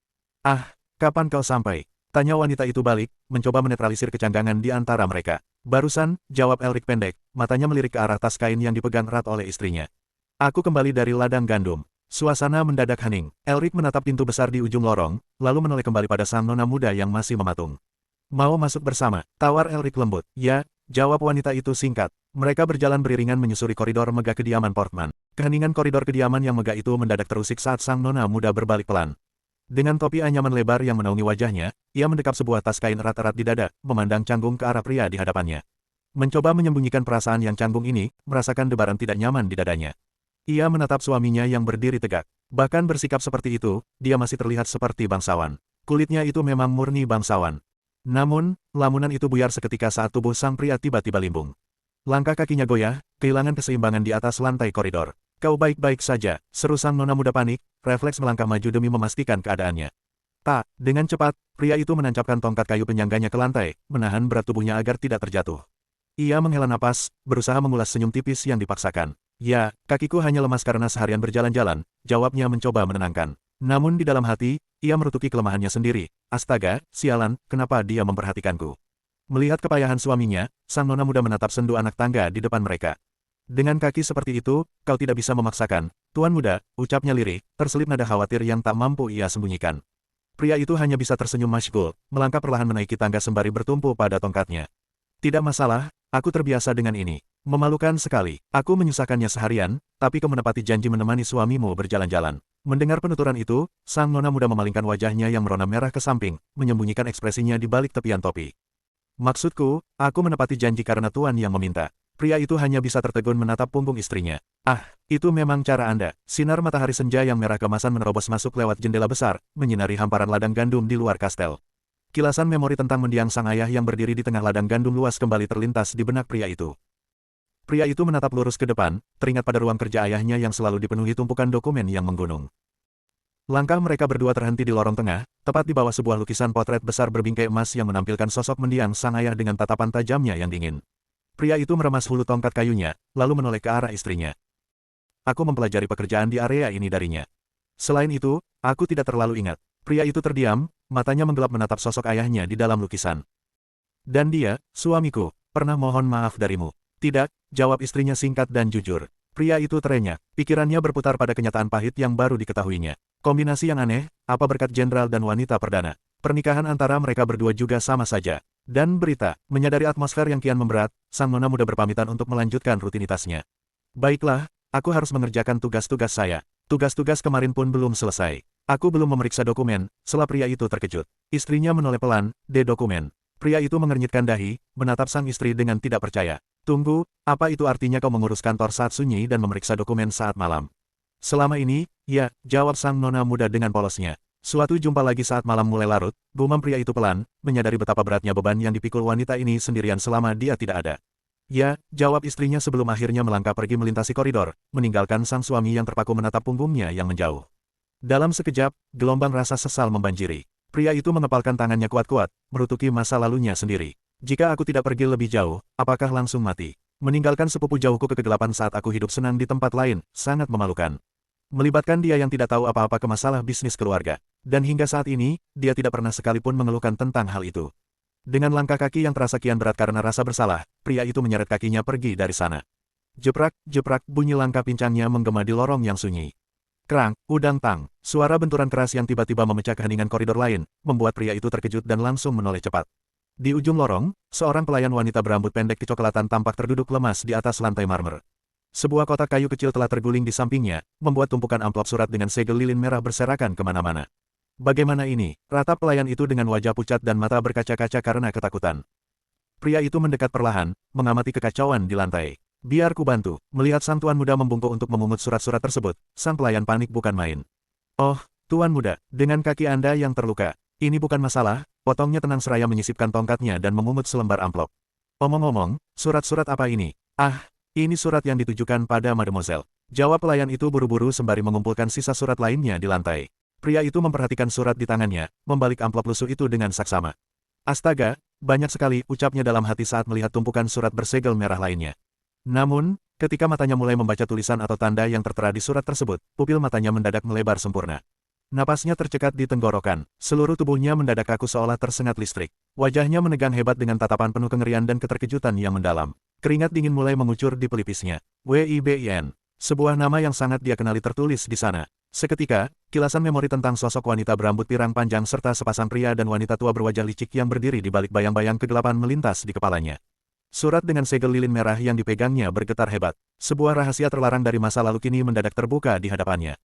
Kapan kau sampai? Tanya wanita itu balik, mencoba menetralisir kecanggangan di antara mereka. Barusan, jawab Elric pendek, matanya melirik ke arah tas kain yang dipegang erat oleh istrinya. Aku kembali dari ladang gandum. Suasana mendadak hening. Elric menatap pintu besar di ujung lorong, lalu menoleh kembali pada sang nona muda yang masih mematung. Mau masuk bersama? Tawar Elric lembut. Ya, jawab wanita itu singkat. Mereka berjalan beriringan menyusuri koridor megah kediaman Portman. Keheningan koridor kediaman yang megah itu mendadak terusik saat sang nona muda berbalik pelan. Dengan topi anyaman lebar yang menaungi wajahnya, ia mendekap sebuah tas kain erat-erat di dada, memandang canggung ke arah pria di hadapannya. Mencoba menyembunyikan perasaan yang canggung ini, merasakan debaran tidak nyaman di dadanya. Ia menatap suaminya yang berdiri tegak. Bahkan bersikap seperti itu, dia masih terlihat seperti bangsawan. Kulitnya itu memang murni bangsawan. Namun, lamunan itu buyar seketika saat tubuh sang pria tiba-tiba limbung. Langkah kakinya goyah, kehilangan keseimbangan di atas lantai koridor. Kau baik-baik saja, seru sang nona muda panik, refleks melangkah maju demi memastikan keadaannya. Tak, dengan cepat, pria itu menancapkan tongkat kayu penyangganya ke lantai, menahan berat tubuhnya agar tidak terjatuh. Ia menghela napas, berusaha mengulas senyum tipis yang dipaksakan. Ya, kakiku hanya lemas karena seharian berjalan-jalan, jawabnya mencoba menenangkan. Namun di dalam hati, ia merutuki kelemahannya sendiri. Astaga, sialan, kenapa dia memperhatikanku? Melihat kepayahan suaminya, sang nona muda menatap sendu anak tangga di depan mereka. Dengan kaki seperti itu, kau tidak bisa memaksakan. Tuan muda, ucapnya lirih, terselip nada khawatir yang tak mampu ia sembunyikan. Pria itu hanya bisa tersenyum masyghul, melangkah perlahan menaiki tangga sembari bertumpu pada tongkatnya. Tidak masalah, aku terbiasa dengan ini. Memalukan sekali. Aku menyusahkannya seharian, tapi kau menepati janji menemani suamimu berjalan-jalan. Mendengar penuturan itu, sang nona muda memalingkan wajahnya yang merona merah ke samping, menyembunyikan ekspresinya di balik tepian topi. Maksudku, aku menepati janji karena Tuan yang meminta. Pria itu hanya bisa tertegun menatap punggung istrinya. Ah, itu memang cara Anda. Sinar matahari senja yang merah kemasan menerobos masuk lewat jendela besar, menyinari hamparan ladang gandum di luar kastel. Kilasan memori tentang mendiang sang ayah yang berdiri di tengah ladang gandum luas kembali terlintas di benak pria itu. Pria itu menatap lurus ke depan, teringat pada ruang kerja ayahnya yang selalu dipenuhi tumpukan dokumen yang menggunung. Langkah mereka berdua terhenti di lorong tengah, tepat di bawah sebuah lukisan potret besar berbingkai emas yang menampilkan sosok mendiang sang ayah dengan tatapan tajamnya yang dingin. Pria itu meremas hulu tongkat kayunya, lalu menoleh ke arah istrinya. Aku mempelajari pekerjaan di area ini darinya. Selain itu, aku tidak terlalu ingat. Pria itu terdiam, matanya menggelap menatap sosok ayahnya di dalam lukisan. Dan dia, suamiku, pernah mohon maaf darimu. Tidak, jawab istrinya singkat dan jujur. Pria itu terenyah, pikirannya berputar pada kenyataan pahit yang baru diketahuinya. Kombinasi yang aneh, apa berkat jenderal dan wanita perdana. Pernikahan antara mereka berdua juga sama saja. Dan berita, menyadari atmosfer yang kian memberat, sang nona muda berpamitan untuk melanjutkan rutinitasnya. Baiklah, aku harus mengerjakan tugas-tugas saya. Tugas-tugas kemarin pun belum selesai. Aku belum memeriksa dokumen, setelah pria itu terkejut. Istrinya menoleh pelan, dokumen. Pria itu mengernyitkan dahi, menatap sang istri dengan tidak percaya. Tunggu, apa itu artinya kau mengurus kantor saat sunyi dan memeriksa dokumen saat malam? Selama ini, ya, jawab sang nona muda dengan polosnya. Suatu jumpa lagi saat malam mulai larut, gumam pria itu pelan, menyadari betapa beratnya beban yang dipikul wanita ini sendirian selama dia tidak ada. Ya, jawab istrinya sebelum akhirnya melangkah pergi melintasi koridor, meninggalkan sang suami yang terpaku menatap punggungnya yang menjauh. Dalam sekejap, gelombang rasa sesal membanjiri. Pria itu mengepalkan tangannya kuat-kuat, merutuki masa lalunya sendiri. Jika aku tidak pergi lebih jauh, apakah langsung mati? Meninggalkan sepupu jauhku ke kegelapan saat aku hidup senang di tempat lain, sangat memalukan. Melibatkan dia yang tidak tahu apa-apa ke masalah bisnis keluarga. Dan hingga saat ini, dia tidak pernah sekalipun mengeluhkan tentang hal itu. Dengan langkah kaki yang terasa kian berat karena rasa bersalah, pria itu menyeret kakinya pergi dari sana. Jeprak, jeprak, bunyi langkah pincangnya menggema di lorong yang sunyi. Krang, udang tang, suara benturan keras yang tiba-tiba memecah keheningan koridor lain, membuat pria itu terkejut dan langsung menoleh cepat. Di ujung lorong, seorang pelayan wanita berambut pendek kecoklatan tampak terduduk lemas di atas lantai marmer. Sebuah kotak kayu kecil telah terguling di sampingnya, membuat tumpukan amplop surat dengan segel lilin merah berserakan kemana-mana. Bagaimana ini? Ratap pelayan itu dengan wajah pucat dan mata berkaca-kaca karena ketakutan. Pria itu mendekat perlahan, mengamati kekacauan di lantai. Biar ku bantu. Melihat sang tuan muda membungkuk untuk memungut surat-surat tersebut, sang pelayan panik bukan main. Oh, tuan muda, dengan kaki Anda yang terluka. Ini bukan masalah, potongnya tenang seraya menyisipkan tongkatnya dan memungut selembar amplop. Omong-omong, surat-surat apa ini? Ah, ini surat yang ditujukan pada Mademoiselle. Jawab pelayan itu buru-buru sembari mengumpulkan sisa surat lainnya di lantai. Pria itu memperhatikan surat di tangannya, membalik amplop lusuh itu dengan saksama. Astaga, banyak sekali, ucapnya dalam hati saat melihat tumpukan surat bersegel merah lainnya. Namun, ketika matanya mulai membaca tulisan atau tanda yang tertera di surat tersebut, pupil matanya mendadak melebar sempurna. Napasnya tercekat di tenggorokan, seluruh tubuhnya mendadak kaku seolah tersengat listrik. Wajahnya menegang hebat dengan tatapan penuh kengerian dan keterkejutan yang mendalam. Keringat dingin mulai mengucur di pelipisnya. Wibin. Sebuah nama yang sangat dia kenali tertulis di sana. Seketika, kilasan memori tentang sosok wanita berambut pirang panjang serta sepasang pria dan wanita tua berwajah licik yang berdiri di balik bayang-bayang kegelapan melintas di kepalanya. Surat dengan segel lilin merah yang dipegangnya bergetar hebat. Sebuah rahasia terlarang dari masa lalu kini mendadak terbuka di hadapannya.